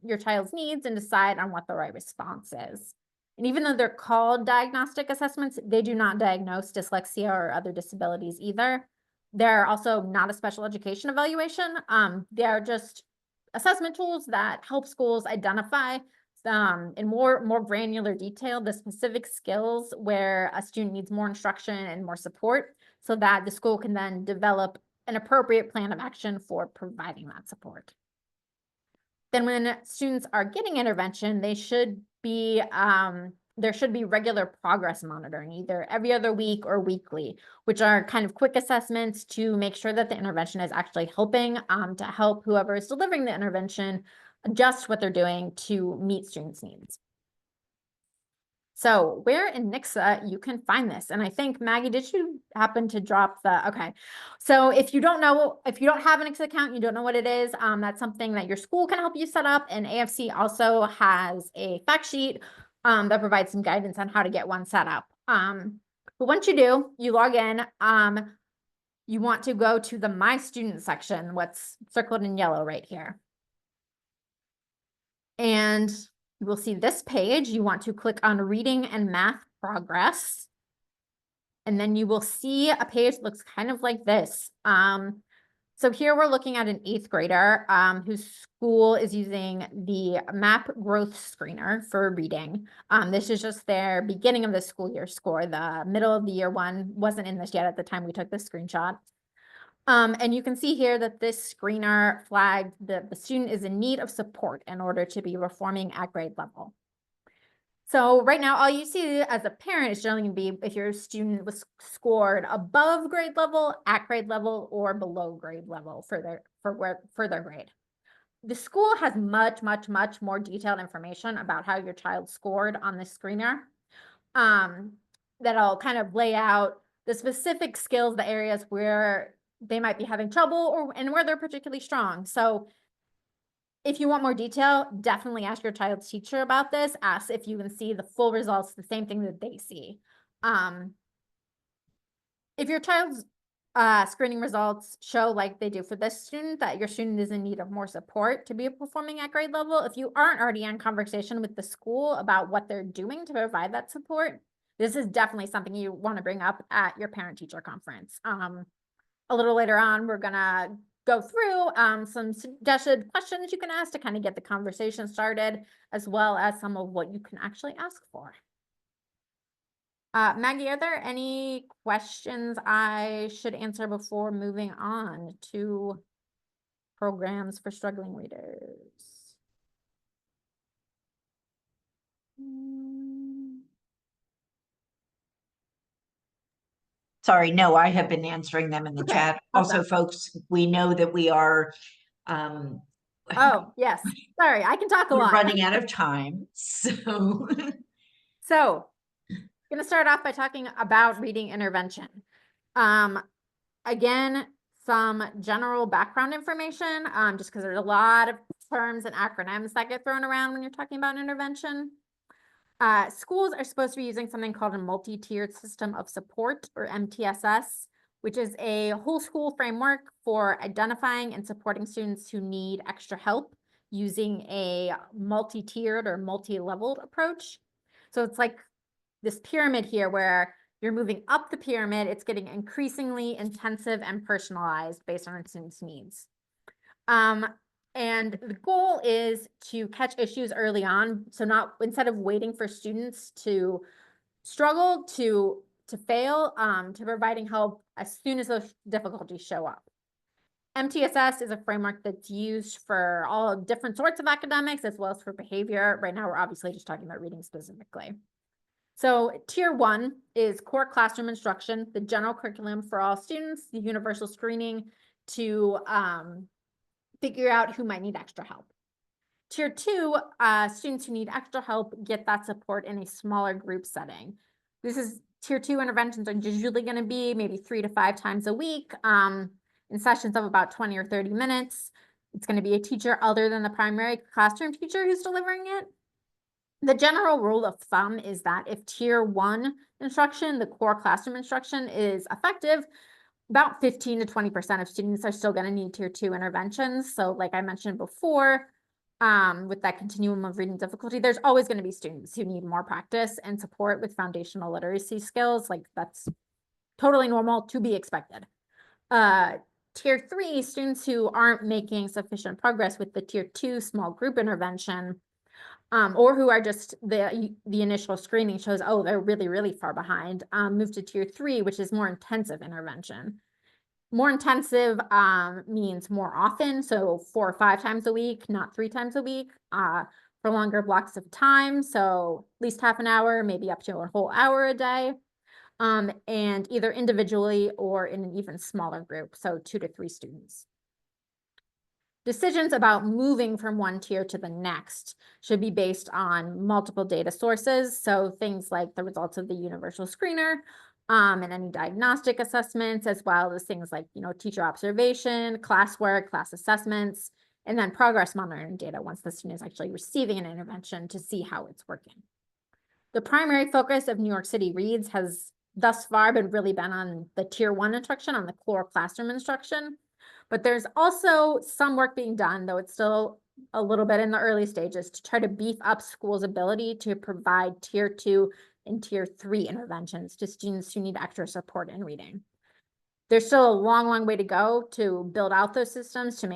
your child's needs and decide on what the right response is. And even though they're called diagnostic assessments, they do not diagnose dyslexia or other disabilities either. They're also not a special education evaluation. They are just assessment tools that help schools identify in more granular detail the specific skills where a student needs more instruction and more support so that the school can then develop an appropriate plan of action for providing that support. Then when students are getting intervention, they should be there should be regular progress monitoring, either every other week or weekly, which are kind of quick assessments to make sure that the intervention is actually helping to help whoever is delivering the intervention adjust what they're doing to meet students' needs. So where in NYC you can find this? And I think, Maggie, did you happen to drop the, okay. So if you don't know, if you don't have an NYC account, you don't know what it is, that's something that your school can help you set up. And AFC also has a fact sheet that provides some guidance on how to get one set up. But once you do, you log in, you want to go to the My Student section, what's circled in yellow right here. And you will see this page. You want to click on Reading and Math Progress. And then you will see a page that looks kind of like this. So here we're looking at an 8th grader whose school is using the Map Growth Screener for reading. This is just their beginning of the school year score. The middle of the year one wasn't in this yet at the time we took this screenshot. And you can see here that this screener flagged that the student is in need of support in order to be performing at grade level. So right now, all you see as a parent is generally going to be if your student was scored above grade level, at grade level, or below grade level for their grade. The school has much more detailed information about how your child scored on this screener. That'll kind of lay out the specific skills, the areas where they might be having trouble and where they're particularly strong. So if you want more detail, definitely ask your child's teacher about this. Ask if you can see the full results, the same thing that they see. If your child's screening results show, like they do for this student, that your student is in need of more support to be performing at grade level, if you aren't already in conversation with the school about what they're doing to provide that support, this is definitely something you want to bring up at your parent-teacher conference. A little later on, we're gonna go through some suggested questions you can ask to kind of get the conversation started, as well as some of what you can actually ask for. Maggie, are there any questions I should answer before moving on to programs for struggling readers? Sorry, no, I have been answering them in the Okay, chat. awesome. Also, folks, we know that we are Oh, yes. Sorry, I can talk a we're lot. running out of time. So So, gonna start off by talking about reading intervention. Again, some general background information, just because there's a lot of terms and acronyms that get thrown around when you're talking about intervention. Schools are supposed to be using something called a multi-tiered system of support, or MTSS, which is a whole school framework for identifying and supporting students who need extra help using a multi-tiered or multi-leveled approach. So it's like this pyramid here where you're moving up the pyramid, it's getting increasingly intensive and personalized based on students' needs. And the goal is to catch issues early on. So instead of waiting for students to struggle, to fail, to providing help as soon as those difficulties show up. MTSS is a framework that's used for all different sorts of academics as well as for behavior. Right now, we're obviously just talking about reading specifically. So tier 1 is core classroom instruction, the general curriculum for all students, the universal screening to figure out who might need extra help. Tier 2, students who need extra help get that support in a smaller group setting. Tier 2 interventions are usually going to be maybe 3 to 5 times a week in sessions of about 20 or 30 minutes. It's going to be a teacher other than the primary classroom teacher who's delivering it. The general rule of thumb is that if tier 1 instruction, the core classroom instruction, is effective, about 15 to 20% of students are still going to need tier 2 interventions. So like I mentioned before, with that continuum of reading difficulty, there's always going to be students who need more practice and support with foundational literacy skills. Like that's totally normal, to be expected. Tier 3, students who aren't making sufficient progress with the tier 2 small group intervention, or who are just the initial screening shows, oh, they're really, really far behind, move to tier 3, which is more intensive intervention. More intensive means more often, so 4 or 5 times a week, not 3 times a week, for longer blocks of time, so at least half an hour, maybe up to a whole hour a day, and either individually or in an even smaller group, so 2 to 3 students. Decisions about moving from one tier to the next should be based on multiple data sources. So things like the results of the universal screener and any diagnostic assessments, as well as things like, teacher observation, classwork, class assessments, and then progress monitoring data once the student is actually receiving an intervention to see how it's working. The primary focus of New York City Reads has thus far been on the tier 1 instruction, on the core classroom instruction. But there's also some work being done, though it's still a little bit in the early stages, to try to beef up schools' ability to provide tier 2 and tier 3 interventions to students who need extra support in reading. There's still a long, long way to go to build out those systems to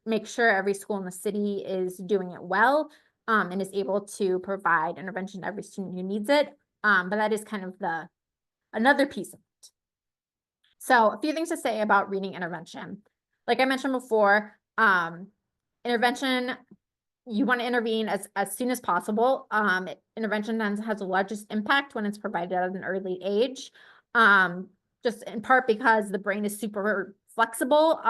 make sure every school in the city is doing it well and is able to provide intervention to every student who needs it. But that is kind of another piece of it. So a few things to say about reading intervention. Like I mentioned before, intervention, you want to intervene as soon as possible. Intervention then has the largest impact when it's provided at an early age, just in part because the brain is super flexible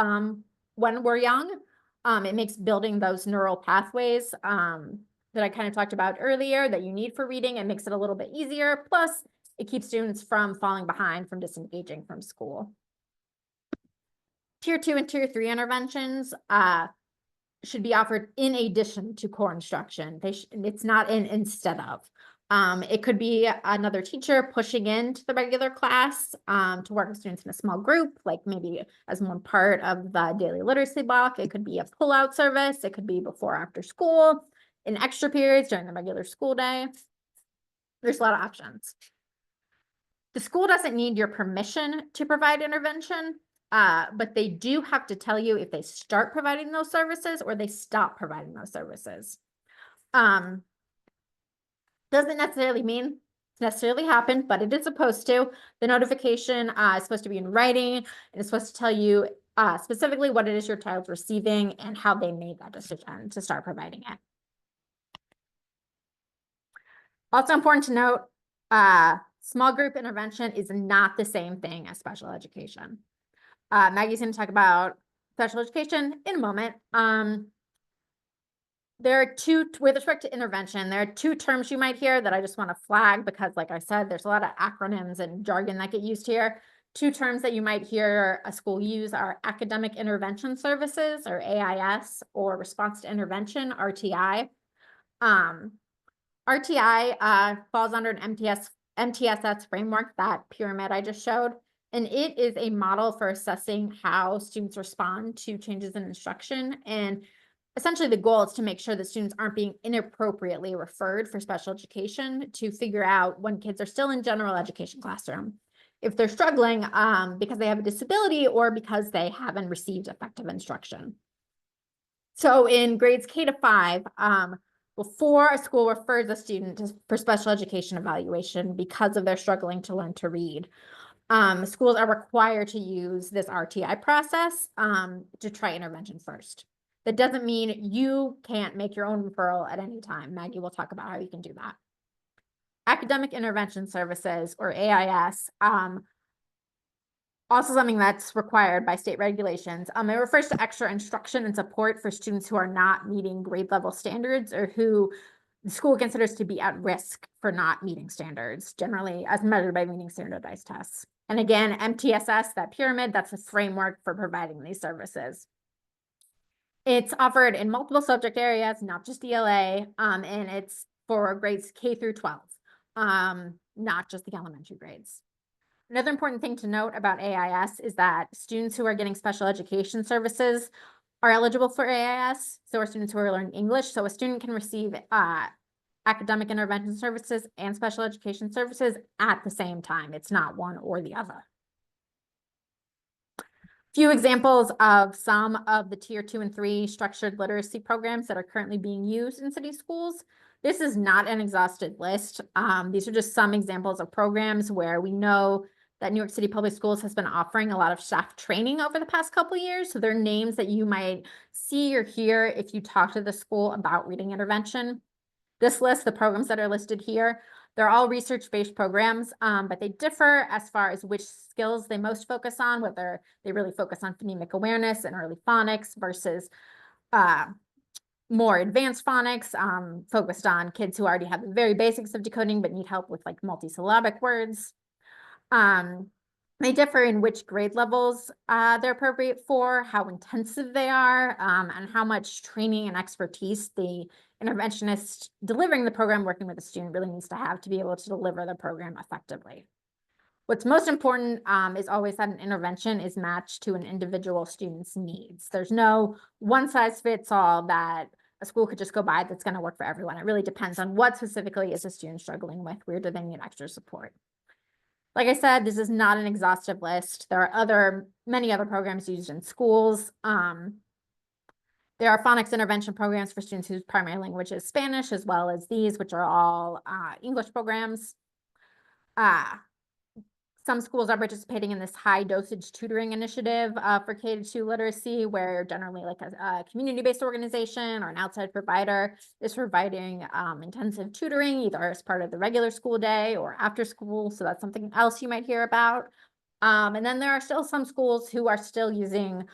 when we're young. It makes building those neural pathways that I kind of talked about earlier that you need for reading. It makes it a little bit easier. Plus, it keeps students from falling behind, from disengaging from school. Tier 2 and tier 3 interventions should be offered in addition to core instruction. It's not instead of. It could be another teacher pushing into the regular class to work with students in a small group, like maybe as one part of the daily literacy block. It could be a pull-out service. It could be before or after school, in extra periods during the regular school day. There's a lot of options. The school doesn't need your permission to provide intervention, but they do have to tell you if they start providing those services or they stop providing those services. Doesn't necessarily mean it's necessarily happened, but it is supposed to. The notification is supposed to be in writing, and it's supposed to tell you specifically what it is your child's receiving and how they made that decision to start providing it. Also important to note, small group intervention is not the same thing as special education. Maggie's going to talk about special education in a moment. There are with respect to intervention, there are two terms you might hear that I just want to flag because, like I said, there's a lot of acronyms and jargon that get used here. Two terms that you might hear a school use are academic intervention services, or AIS, or response to intervention, RTI. RTI falls under an MTSS framework, that pyramid I just showed, and it is a model for assessing how students respond to changes in instruction. And essentially the goal is to make sure that students aren't being inappropriately referred for special education, to figure out when kids are still in general education classroom, if they're struggling because they have a disability or because they haven't received effective instruction. So in grades K to 5, before a school refers a student for special education evaluation because of their struggling to learn to read, schools are required to use this RTI process to try intervention first. That doesn't mean you can't make your own referral at any time. Maggie will talk about how you can do that. Academic intervention services, or AIS, also something that's required by state regulations. It refers to extra instruction and support for students who are not meeting grade level standards or who the school considers to be at risk for not meeting standards, generally as measured by meeting standardized tests. And again, MTSS, that pyramid, that's a framework for providing these services. It's offered in multiple subject areas, not just ELA, and it's for grades K through 12, not just the elementary grades. Another important thing to note about AIS is that students who are getting special education services are eligible for AIS. So are students who are learning English. So a student can receive academic intervention services and special education services at the same time. It's not one or the other. Few examples of some of the tier 2 and 3 structured literacy programs that are currently being used in city schools. This is not an exhaustive list. These are just some examples of programs where we know that New York City Public Schools has been offering a lot of staff training over the past couple of years. So they're names that you might see or hear if you talk to the school about reading intervention. This list, the programs that are listed here, they're all research-based programs, but they differ as far as which skills they most focus on, whether they really focus on phonemic awareness and early phonics versus more advanced phonics, focused on kids who already have the very basics of decoding but need help with like multisyllabic words. They differ in which grade levels they're appropriate for, how intensive they are, and how much training and expertise the interventionist delivering the program working with the student really needs to have to be able to deliver the program effectively. What's most important is always that an intervention is matched to an individual student's needs. There's no one size fits all that a school could just go by that's going to work for everyone. It really depends on what specifically is a student struggling with, where do they need extra support. Like I said, this is not an exhaustive list. There are many other programs used in schools. There are phonics intervention programs for students whose primary language is Spanish, as well as these, which are all English programs. Some schools are participating in this high dosage tutoring initiative for K-2 literacy, where generally like a community-based organization or an outside provider is providing intensive tutoring, either as part of the regular school day or after school. So that's something else you might hear about. And then there are still some schools who are still using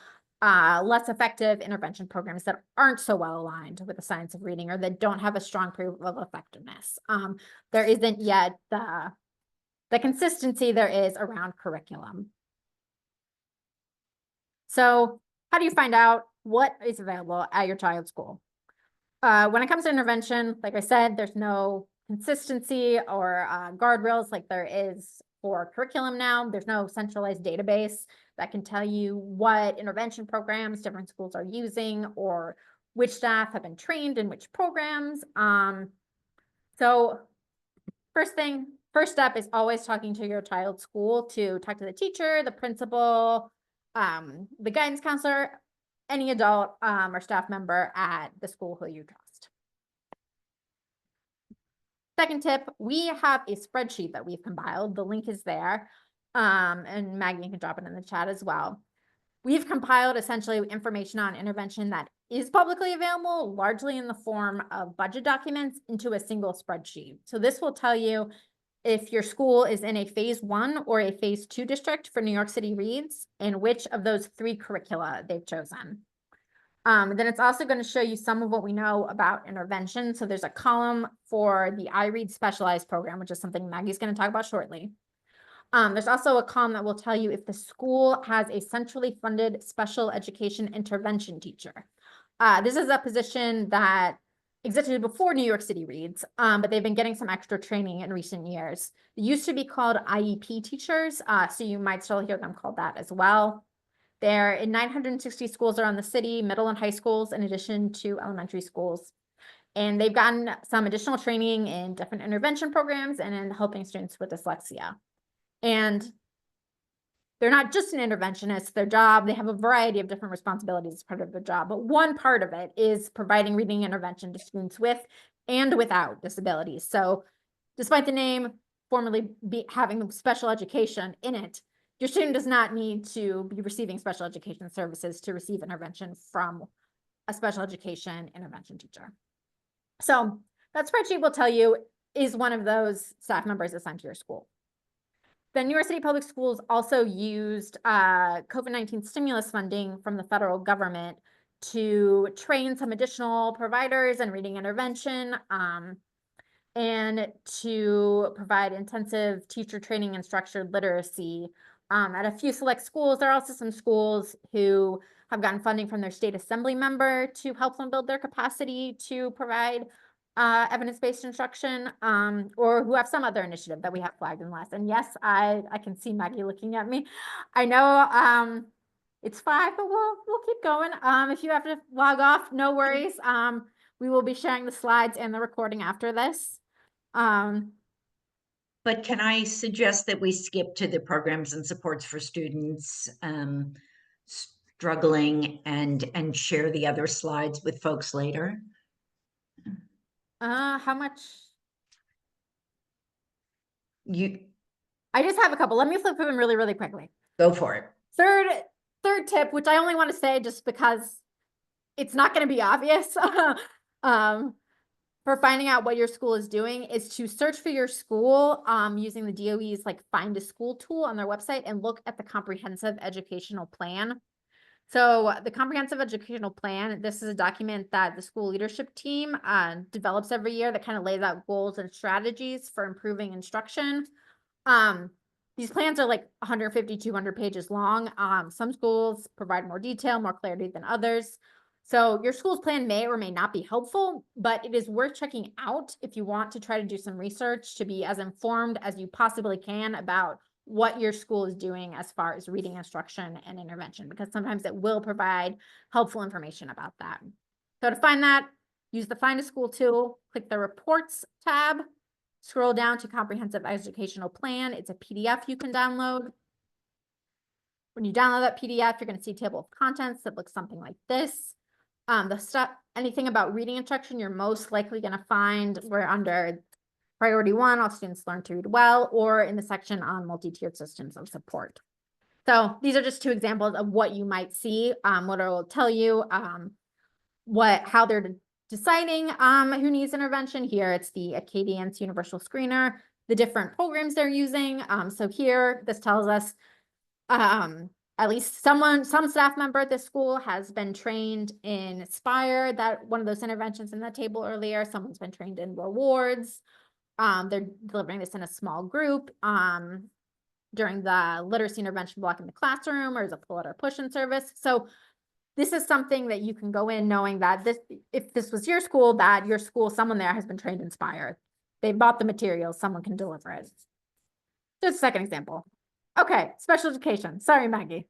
less effective intervention programs that aren't so well aligned with the science of reading or that don't have a strong proof of effectiveness. There isn't yet the consistency there is around curriculum. So how do you find out what is available at your child's school. When it comes to intervention, like I said, there's no consistency or guardrails like there is for curriculum now. There's no centralized database that can tell you what intervention programs different schools are using or which staff have been trained in which programs. So first step is always talking to your child's school, to talk to the teacher, the principal, the guidance counselor, any adult or staff member at the school who you trust. Second tip, we have a spreadsheet that we've compiled. The link is there. And Maggie can drop it in the chat as well. We've compiled essentially information on intervention that is publicly available, largely in the form of budget documents, into a single spreadsheet. So this will tell you if your school is in a phase 1 or a phase 2 district for New York City Reads, and which of those 3 curricula they've chosen. Then it's also going to show you some of what we know about intervention. So there's a column for the iRead specialized program, which is something Maggie's going to talk about shortly. There's also a column that will tell you if the school has a centrally funded special education intervention teacher. This is a position that existed before New York City Reads, but they've been getting some extra training in recent years. It used to be called IEP teachers, so you might still hear them called that as well. They're in 960 schools around the city, middle and high schools, in addition to elementary schools. And they've gotten some additional training in different intervention programs and in helping students with dyslexia. And they're not just an interventionist, their job, they have a variety of different responsibilities as part of their job, but one part of it is providing reading intervention to students with and without disabilities. So despite the name formerly having special education in it, your student does not need to be receiving special education services to receive intervention from a special education intervention teacher. So that spreadsheet will tell you, is one of those staff members assigned to your school. The New York City Public Schools also used COVID-19 stimulus funding from the federal government to train some additional providers in reading intervention and to provide intensive teacher training and structured literacy at a few select schools. There are also some schools who have gotten funding from their state assembly member to help them build their capacity to provide evidence-based instruction, or who have some other initiative that we have flagged in the list. And yes, I can see Maggie looking at me. I know it's 5, but we'll keep going. If you have to log off, no worries. We will be sharing the slides and the recording after this. But can I suggest that we skip to the programs and supports for students struggling and share the other slides with folks later? How much? I just have a couple. Let me flip through them really, really quickly. Go for it. Third tip, which I only want to say just because it's not going to be obvious for finding out what your school is doing, is to search for your school using the DOE's like Find a School tool on their website and look at the comprehensive educational plan. So the comprehensive educational plan, this is a document that the school leadership team develops every year that kind of lays out goals and strategies for improving instruction. These plans are like 150, 200 pages long. Some schools provide more detail, more clarity than others. So your school's plan may or may not be helpful, but it is worth checking out if you want to try to do some research to be as informed as you possibly can about what your school is doing as far as reading instruction and intervention, because sometimes it will provide helpful information about that. So to find that, use the Find a School tool, click the Reports tab, scroll down to Comprehensive Educational Plan. It's a PDF you can download. When you download that PDF, you're going to see a table of contents that looks something like this. Anything about reading instruction, you're most likely going to find we're under Priority 1, all students learn to read well, or in the section on multi-tiered systems of support. So these are just 2 examples of what you might see, what it will tell you, how they're deciding who needs intervention. Here it's the Acadians Universal Screener, the different programs they're using. So here, this tells us at least some staff member at this school has been trained in Spire, that one of those interventions in the table earlier. Someone's been trained in Rewards. They're delivering this in a small group during the literacy intervention block in the classroom, or as a pull-out or push-in service. So this is something that you can go in knowing that if this was your school, that your school, someone there has been trained Inspire. They bought the materials, someone can deliver it. Just a second example. Okay, special education. Sorry, Maggie.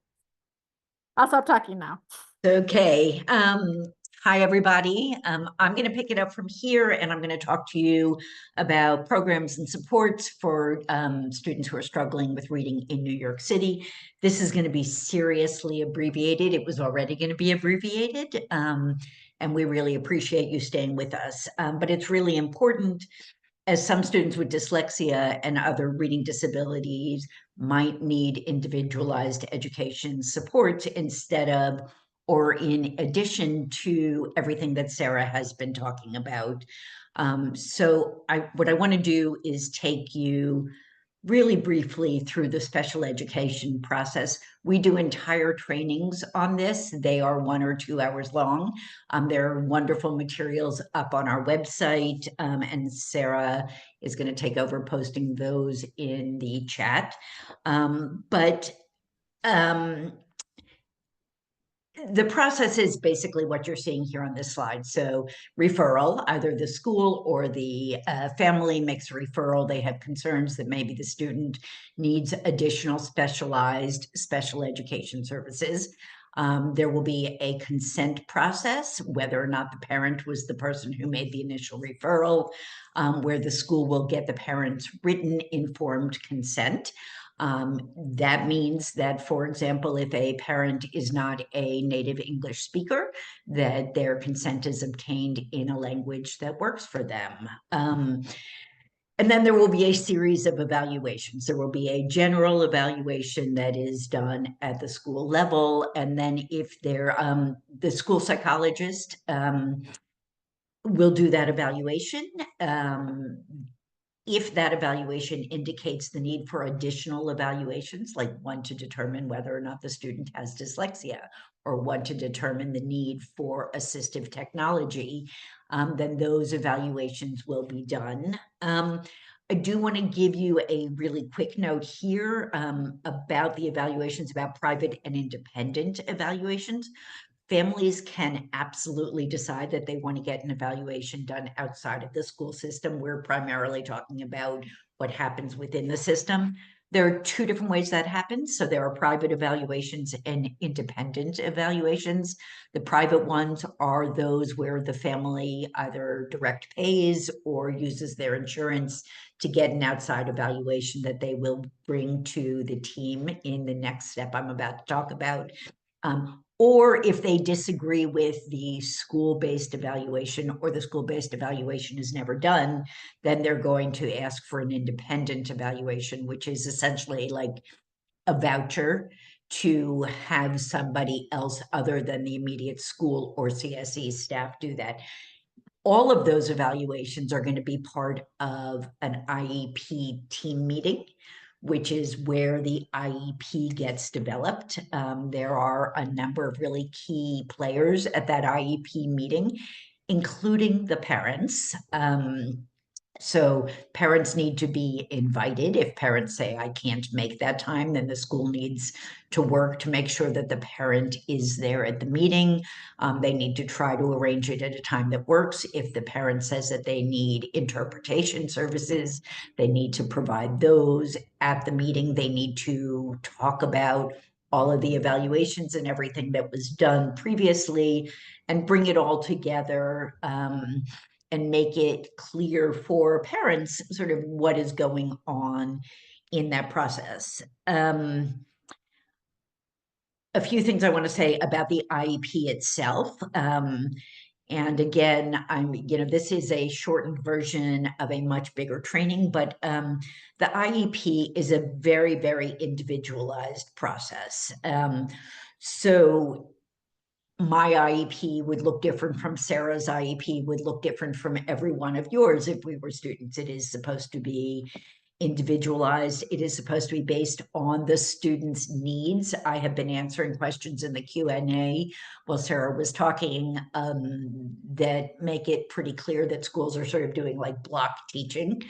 I'll stop talking now. Okay. Hi, everybody. I'm going to pick it up from here, and I'm going to talk to you about programs and supports for students who are struggling with reading in New York City. This is going to be seriously abbreviated. It was already going to be abbreviated, and we really appreciate you staying with us. But it's really important, as some students with dyslexia and other reading disabilities might need individualized education supports instead of or in addition to everything that Sarah has been talking about. So what I want to do is take you really briefly through the special education process. We do entire trainings on this. They are 1 or 2 hours long. There are wonderful materials up on our website, and Sarah is going to take over posting those in the chat. The process is basically what you're seeing here on this slide. So referral, either the school or the family makes a referral. They have concerns that maybe the student needs additional specialized special education services. There will be a consent process, whether or not the parent was the person who made the initial referral, where the school will get the parent's written informed consent. That means that, for example, if a parent is not a native English speaker, that their consent is obtained in a language that works for them. And then there will be a series of evaluations. There will be a general evaluation that is done at the school level. And then if they're, the school psychologist will do that evaluation. If that evaluation indicates the need for additional evaluations, like one to determine whether or not the student has dyslexia, or one to determine the need for assistive technology, then those evaluations will be done. I do want to give you a really quick note here about the evaluations, about private and independent evaluations. Families can absolutely decide that they want to get an evaluation done outside of the school system. We're primarily talking about what happens within the system. There are 2 different ways that happens. So there are private evaluations and independent evaluations. The private ones are those where the family either direct pays or uses their insurance to get an outside evaluation that they will bring to the team in the next step I'm about to talk about. Or if they disagree with the school-based evaluation, or the school-based evaluation is never done, then they're going to ask for an independent evaluation, which is essentially like a voucher to have somebody else other than the immediate school or CSE staff do that. All of those evaluations are going to be part of an IEP team meeting, which is where the IEP gets developed. There are a number of really key players at that IEP meeting, including the parents. So parents need to be invited. If parents say, I can't make that time, then the school needs to work to make sure that the parent is there at the meeting. They need to try to arrange it at a time that works. If the parent says that they need interpretation services, they need to provide those at the meeting. They need to talk about all of the evaluations and everything that was done previously and bring it all together, and make it clear for parents sort of what is going on in that process. A few things I want to say about the IEP itself. And again, this is a shortened version of a much bigger training, but the IEP is a very, very individualized process. So my IEP would look different from Sarah's IEP, would look different from every one of yours if we were students. It is supposed to be individualized. It is supposed to be based on the student's needs. I have been answering questions in the Q&A while Sarah was talking that make it pretty clear that schools are sort of doing like block teaching.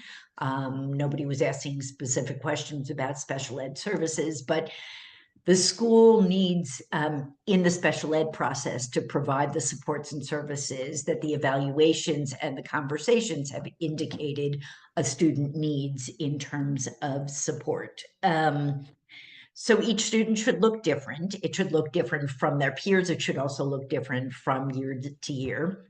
Nobody was asking specific questions about special ed services, but The school needs, in the special ed process, to provide the supports and services that the evaluations and the conversations have indicated a student needs in terms of support. So each student should look different. It should look different from their peers. It should also look different from year to year.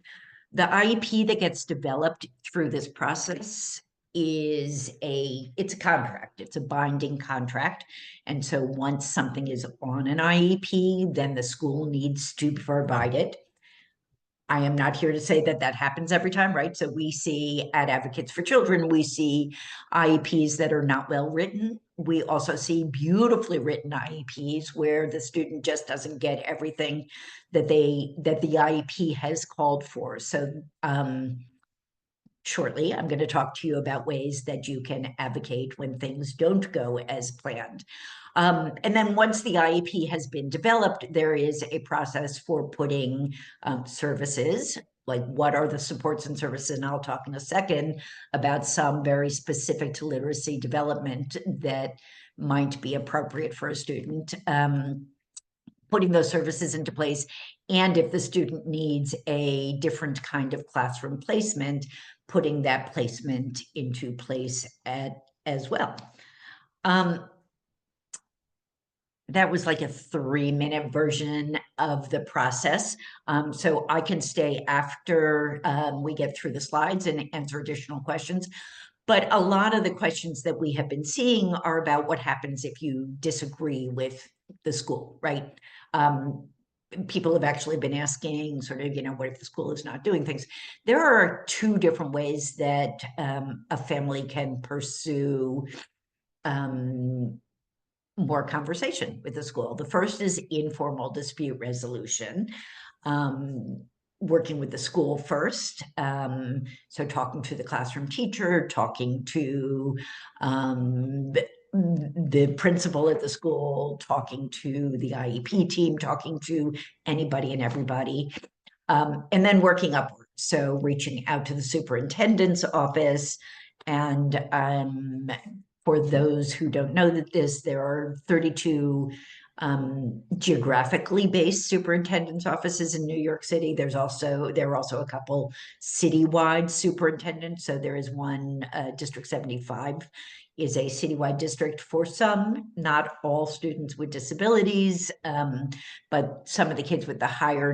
The IEP that gets developed through this process it's a contract. It's a binding contract. And so once something is on an IEP, then the school needs to provide it. I am not here to say that that happens every time, right? So we see at Advocates for Children, we see IEPs that are not well written. We also see beautifully written IEPs where the student just doesn't get everything that the IEP has called for. So shortly, I'm going to talk to you about ways that you can advocate when things don't go as planned. And then once the IEP has been developed, there is a process for putting services, like what are the supports and services, and I'll talk in a second about some very specific to literacy development that might be appropriate for a student. Putting those services into place, and if the student needs a different kind of classroom placement, putting that placement into place as well. That was like a 3-minute version of the process. So I can stay after we get through the slides and answer additional questions. But a lot of the questions that we have been seeing are about what happens if you disagree with the school, right? People have actually been asking sort of, what if the school is not doing things? There are 2 different ways that a family can pursue more conversation with the school. The first is informal dispute resolution. Working with the school first. So talking to the classroom teacher, talking to the principal at the school, talking to the IEP team, talking to anybody and everybody, and then working upward. So reaching out to the superintendent's office. And for those who don't know this, there are 32 geographically based superintendent's offices in New York City. There are also a couple citywide superintendents. So there is one, District 75 is a citywide district for some, not all students with disabilities, but some of the kids with the higher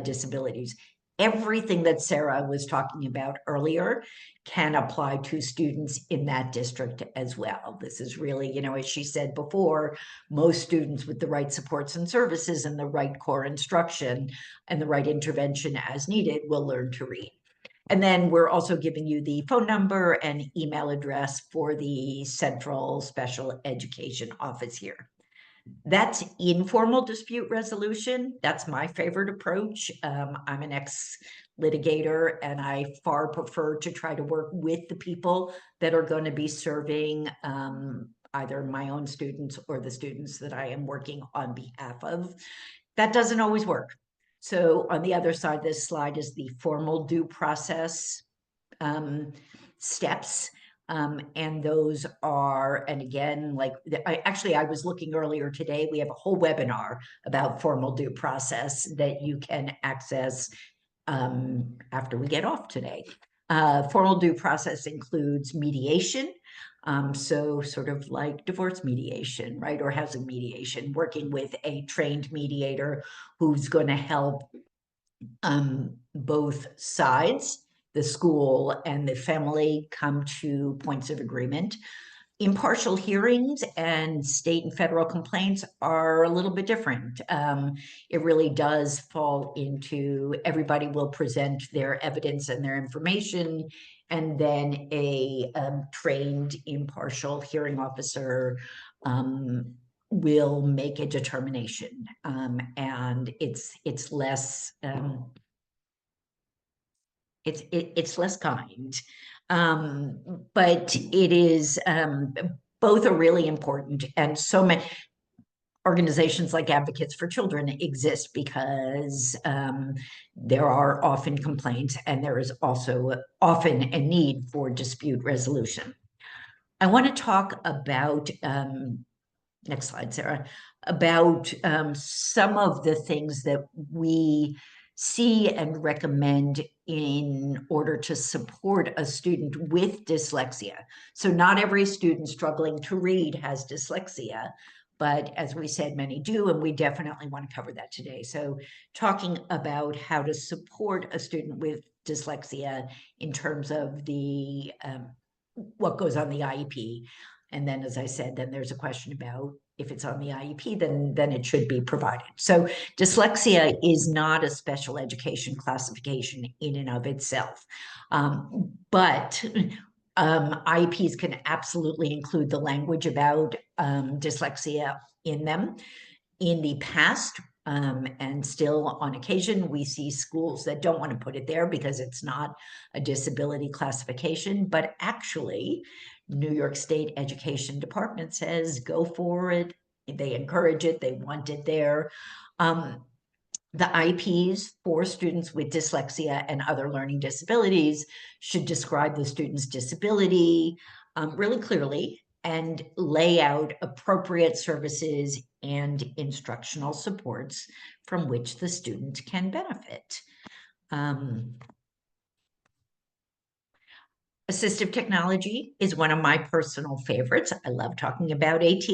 disabilities. Everything that Sarah was talking about earlier can apply to students in that district as well. This is really, as she said before, most students with the right supports and services and the right core instruction and the right intervention as needed will learn to read. And then we're also giving you the phone number and email address for the Central Special Education Office here. That's informal dispute resolution. That's my favorite approach. I'm an ex-litigator, and I far prefer to try to work with the people that are going to be serving either my own students or the students that I am working on behalf of. That doesn't always work. So on the other side of this slide is the formal due process steps. And those are, and again, I was looking earlier today, we have a whole webinar about formal due process that you can access after we get off today. Formal due process includes mediation. So sort of like divorce mediation, right? Or housing mediation, working with a trained mediator who's going to help both sides, the school and the family, come to points of agreement. Impartial hearings and state and federal complaints are a little bit different. It really does fall into everybody will present their evidence and their information, and then a trained impartial hearing officer will make a determination, and it's less it's less kind, but it is both are really important, and so many organizations like Advocates for Children exist because there are often complaints, and there is also often a need for dispute resolution. I want to talk about next slide, Sarah, about some of the things that we see and recommend in order to support a student with dyslexia. So not every student struggling to read has dyslexia, but as we said, many do, and we definitely want to cover that today. So talking about how to support a student with dyslexia in terms of the what goes on the IEP. And then, as I said, then there's a question about if it's on the IEP, then it should be provided. So dyslexia is not a special education classification in and of itself. But IEPs can absolutely include the language about dyslexia in them. In the past, and still on occasion, we see schools that don't want to put it there because it's not a disability classification, but actually New York State Education Department says go for it. They encourage it, they want it there. The IEPs for students with dyslexia and other learning disabilities should describe the student's disability really clearly and lay out appropriate services and instructional supports from which the student can benefit. Assistive technology is one of my personal favorites. I love talking about AT.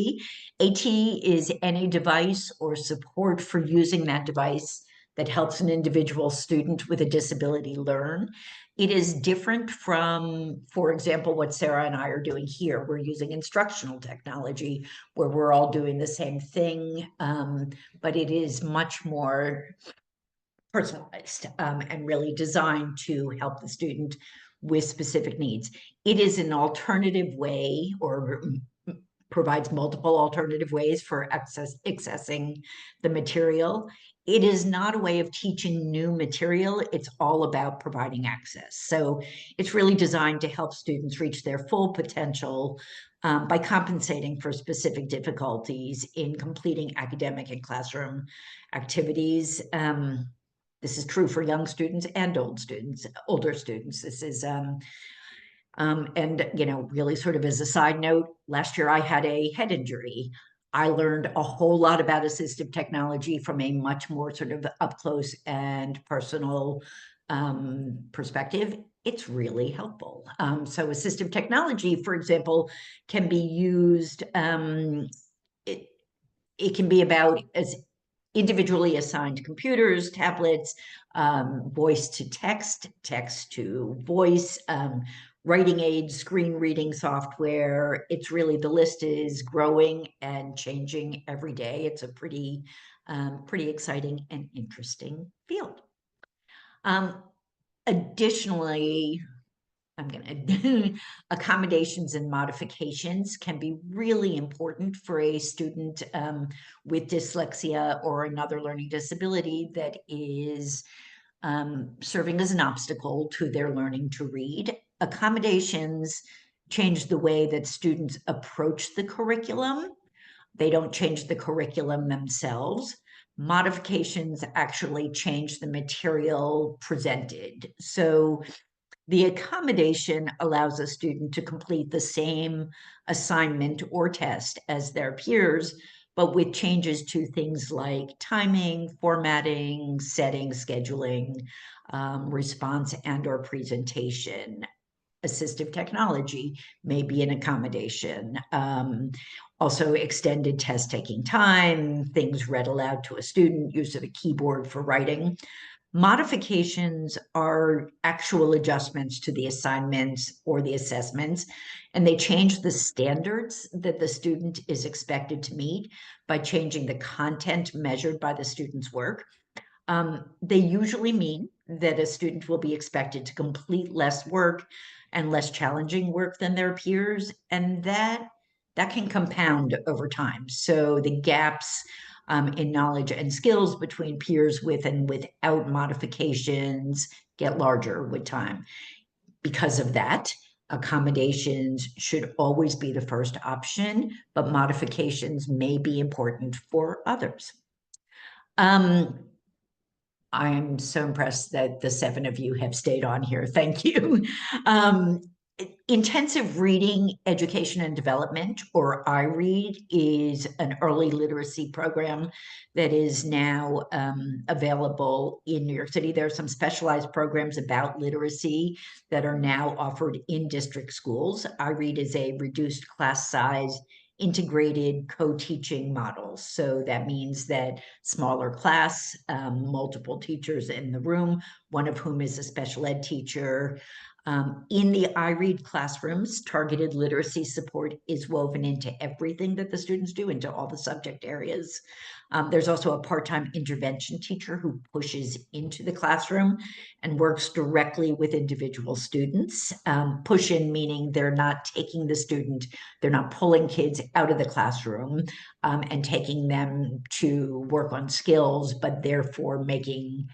AT is any device or support for using that device that helps an individual student with a disability learn. It is different from, for example, what Sarah and I are doing here. We're using instructional technology where we're all doing the same thing, but it is much more personalized and really designed to help the student with specific needs. It is an alternative way or provides multiple alternative ways for accessing the material. It is not a way of teaching new material. It's all about providing access. So it's really designed to help students reach their full potential by compensating for specific difficulties in completing academic and classroom activities. This is true for young students and older students. This is, and really sort of as a side note, last year I had a head injury. I learned a whole lot about assistive technology from a much more sort of up close and personal perspective. It's really helpful. So assistive technology, for example, can be used, it can be about as individually assigned computers, tablets, voice to text, text to voice, writing aids, screen reading software. It's really, the list is growing and changing every day. It's a pretty exciting and interesting field. Additionally, I'm going to accommodations and modifications can be really important for a student with dyslexia or another learning disability that is serving as an obstacle to their learning to read. Accommodations change the way that students approach the curriculum. They don't change the curriculum themselves. Modifications actually change the material presented. So the accommodation allows a student to complete the same assignment or test as their peers, but with changes to things like timing, formatting, setting, scheduling, response, and/or presentation. Assistive technology may be an accommodation. Also extended test taking time, things read aloud to a student, use of a keyboard for writing. Modifications are actual adjustments to the assignments or the assessments, and they change the standards that the student is expected to meet by changing the content measured by the student's work. They usually mean that a student will be expected to complete less work and less challenging work than their peers, and that can compound over time. So the gaps in knowledge and skills between peers with and without modifications get larger with time. Because of that, accommodations should always be the first option, but modifications may be important for others. I'm so impressed that the 7 of you have stayed on here. Thank you. Intensive Reading Education and Development, or iRead, is an early literacy program that is now available in New York City. There are some specialized programs about literacy that are now offered in district schools. iRead is a reduced class size, integrated co-teaching model. So that means that smaller class, multiple teachers in the room, one of whom is a special ed teacher. In the iRead classrooms, targeted literacy support is woven into everything that the students do, into all the subject areas. There's also a part-time intervention teacher who pushes into the classroom and works directly with individual students. Push in meaning they're not taking the student, they're not pulling kids out of the classroom and taking them to work on skills, but therefore making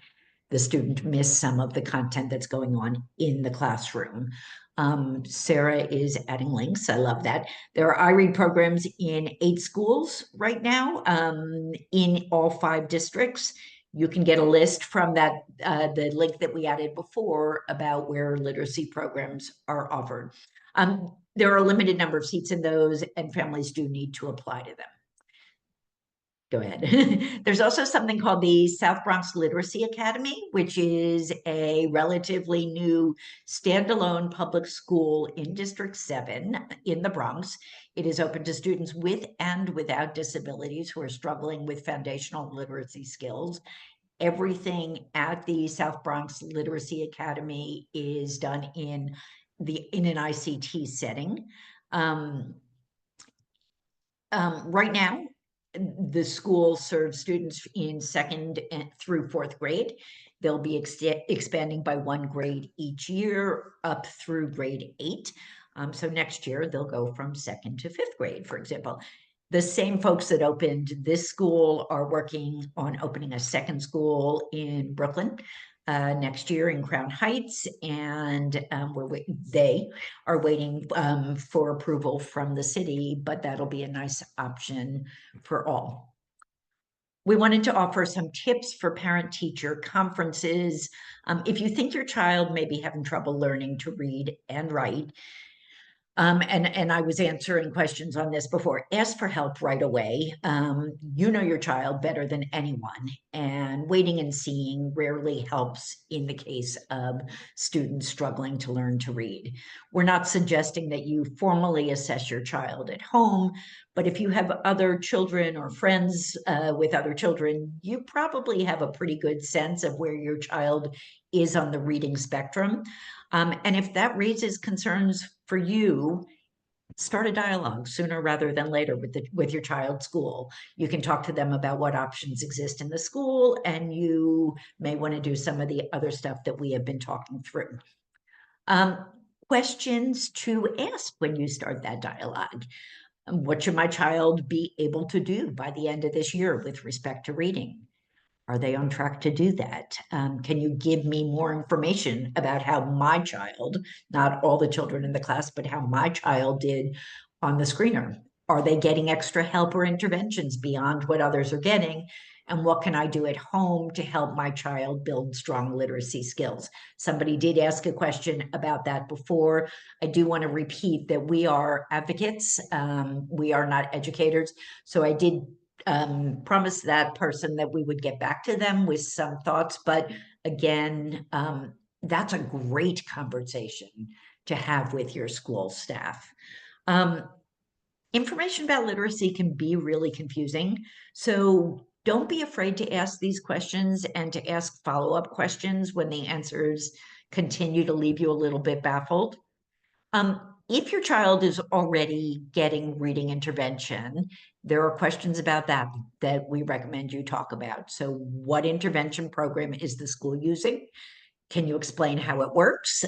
the student miss some of the content that's going on in the classroom. Sarah is adding links. I love that. There are iRead programs in 8 schools right now, in all 5 districts. You can get a list from that, the link that we added before about where literacy programs are offered. There are a limited number of seats in those, and families do need to apply to them. Go ahead. There's also something called the South Bronx Literacy Academy, which is a relatively new standalone public school in District 7 in the Bronx. It is open to students with and without disabilities who are struggling with foundational literacy skills. Everything at the South Bronx Literacy Academy is done in an ICT setting. Right now, the school serves students in 2nd through 4th grade. They'll be expanding by 1 grade each year up through grade 8. So next year they'll go from 2nd to 5th grade, for example. The same folks that opened this school are working on opening a 2nd school in Brooklyn next year in Crown Heights, and they are waiting for approval from the city, but that'll be a nice option for all. We wanted to offer some tips for parent-teacher conferences. If you think your child may be having trouble learning to read and write, and I was answering questions on this before, ask for help right away. You know your child better than anyone, and waiting and seeing rarely helps in the case of students struggling to learn to read. We're not suggesting that you formally assess your child at home, but if you have other children or friends with other children, you probably have a pretty good sense of where your child is on the reading spectrum. And if that raises concerns for you, start a dialogue sooner rather than later with your child's school. You can talk to them about what options exist in the school, and you may want to do some of the other stuff that we have been talking through. Questions to ask when you start that dialogue. What should my child be able to do by the end of this year with respect to reading? Are they on track to do that? Can you give me more information about how my child, not all the children in the class, but how my child did on the screener? Are they getting extra help or interventions beyond what others are getting? And what can I do at home to help my child build strong literacy skills? Somebody did ask a question about that before. I do want to repeat that we are advocates. We are not educators. So I did promised that person that we would get back to them with some thoughts. But again, that's a great conversation to have with your school staff. Information about literacy can be really confusing. So don't be afraid to ask these questions and to ask follow-up questions when the answers continue to leave you a little bit baffled. If your child is already getting reading intervention, there are questions about that we recommend you talk about. So what intervention program is the school using? Can you explain how it works?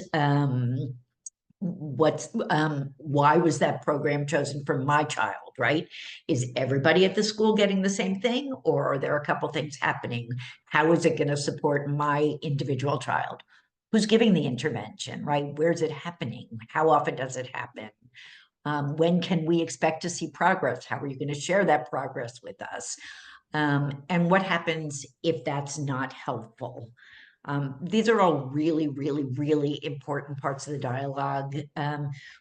Why was that program chosen for my child, right? Is everybody at the school getting the same thing, or are there a couple things happening? How is it going to support my individual child? Who's giving the intervention, right? Where's it happening? How often does it happen? When can we expect to see progress? How are you going to share that progress with us? And what happens if that's not helpful? These are all really, really, really important parts of the dialogue.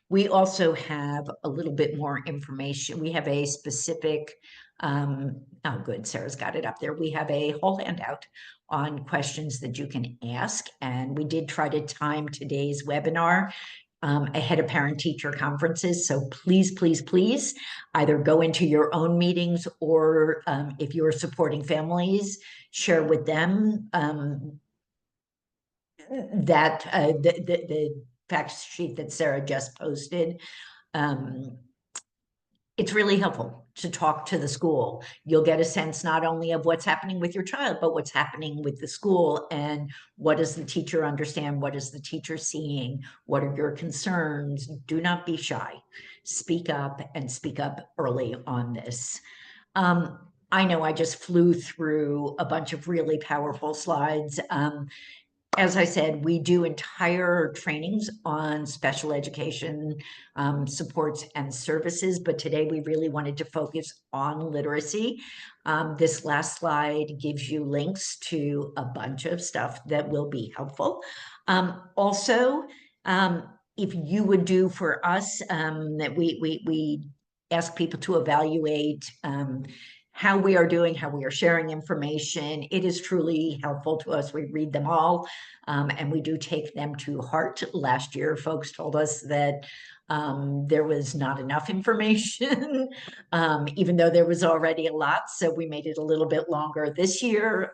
We also have a little bit more information. We have a specific, oh good, Sarah's got it up there. We have a whole handout on questions that you can ask. And we did try to time today's webinar ahead of parent-teacher conferences. So please, please, please either go into your own meetings or if you're supporting families, share with them that the fact sheet that Sarah just posted. It's really helpful to talk to the school. You'll get a sense not only of what's happening with your child, but what's happening with the school and what does the teacher understand? What is the teacher seeing? What are your concerns? Do not be shy. Speak up and speak up early on this. I know I just flew through a bunch of really powerful slides. As I said, we do entire trainings on special education supports and services, but today we really wanted to focus on literacy. This last slide gives you links to a bunch of stuff that will be helpful. Also, if you would do for us, that we ask people to evaluate how we are doing, how we are sharing information. It is truly helpful to us. We read them all, and we do take them to heart. Last year, folks told us that there was not enough information, even though there was already a lot. So we made it a little bit longer this year.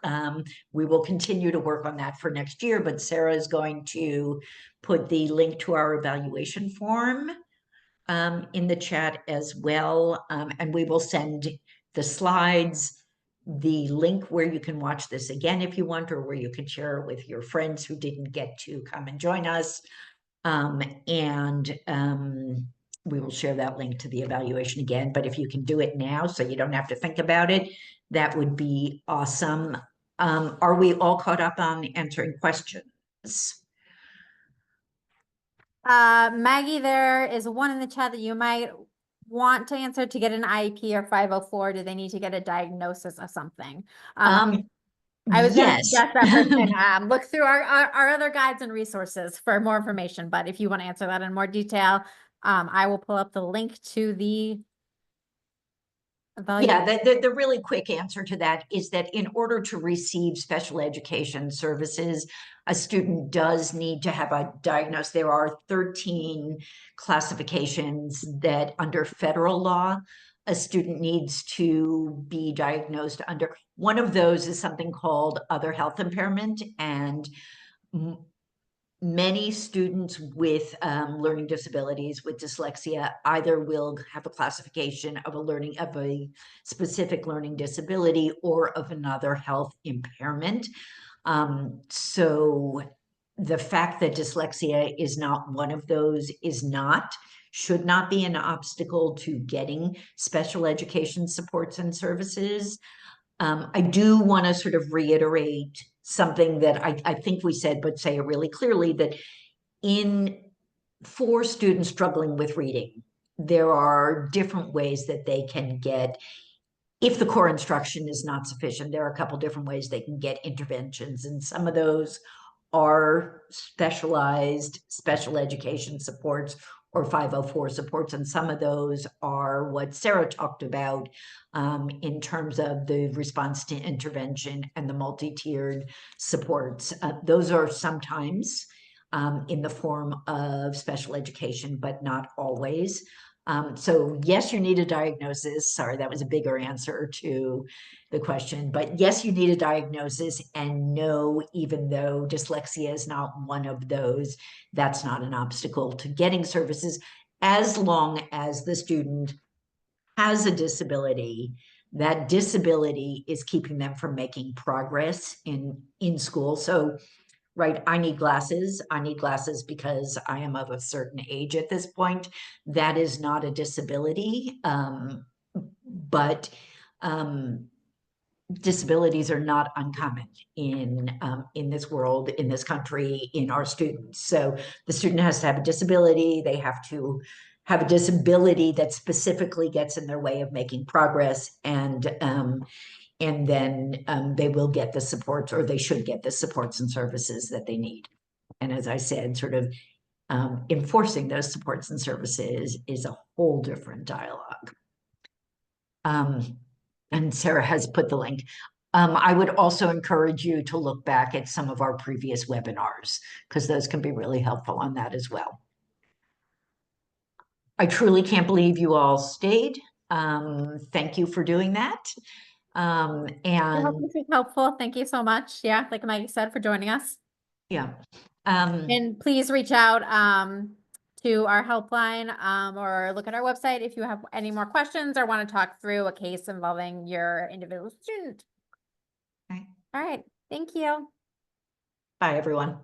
We will continue to work on that for next year, but Sarah is going to put the link to our evaluation form in the chat as well. And we will send the slides, the link where you can watch this again if you want, or where you can share it with your friends who didn't get to come and join us. We will share that link to the evaluation again, but if you can do it now so you don't have to think about it, that would be awesome. Are we all caught up on answering questions? Maggie, there is one in the chat that you might want to answer to get an IEP or 504. Do they need to get a diagnosis of something? I was going to Yes. suggest that person look through our other guides and resources for more information, but if you want to answer that in more detail, I will pull up the link to the evaluation. Yeah, the really quick answer to that is that in order to receive special education services, a student does need to have a diagnosis. There are 13 classifications that under federal law, a student needs to be diagnosed under. One of those is something called other health impairment, and many students with learning disabilities, with dyslexia, either will have a classification of a specific learning disability or of another health impairment. So the fact that dyslexia is not one of those should not be an obstacle to getting special education supports and services. I do want to sort of reiterate something that I think we said, but say it really clearly, that for students struggling with reading, there are different ways that they can get, if the core instruction is not sufficient, there are a couple different ways they can get interventions, and some of those are specialized special education supports or 504 supports, and some of those are what Sarah talked about in terms of the response to intervention and the multi-tiered supports. Those are sometimes in the form of special education, but not always. So yes, you need a diagnosis. Sorry, that was a bigger answer to the question, but yes, you need a diagnosis, and no, even though dyslexia is not one of those, that's not an obstacle to getting services, as long as the student has a disability. That disability is keeping them from making progress in school. So right, I need glasses. I need glasses because I am of a certain age at this point. That is not a disability, but disabilities are not uncommon in this world, in this country, in our students. So the student has to have a disability. They have to have a disability that specifically gets in their way of making progress. And and then they will get the supports, or they should get the supports and services that they need. And as I said, sort of enforcing those supports and services is a whole different dialogue. And Sarah has put the link. I would also encourage you to look back at some of our previous webinars, because those can be really helpful on that as well. I truly can't believe you all stayed. Thank you for doing that. I hope this was helpful. Thank you so much. Yeah, like Maggie said, for joining us. Yeah. And please reach out to our helpline or look at our website if you have any more questions or want to talk through a case involving your individual student. Okay. All right. Thank you. Bye, everyone.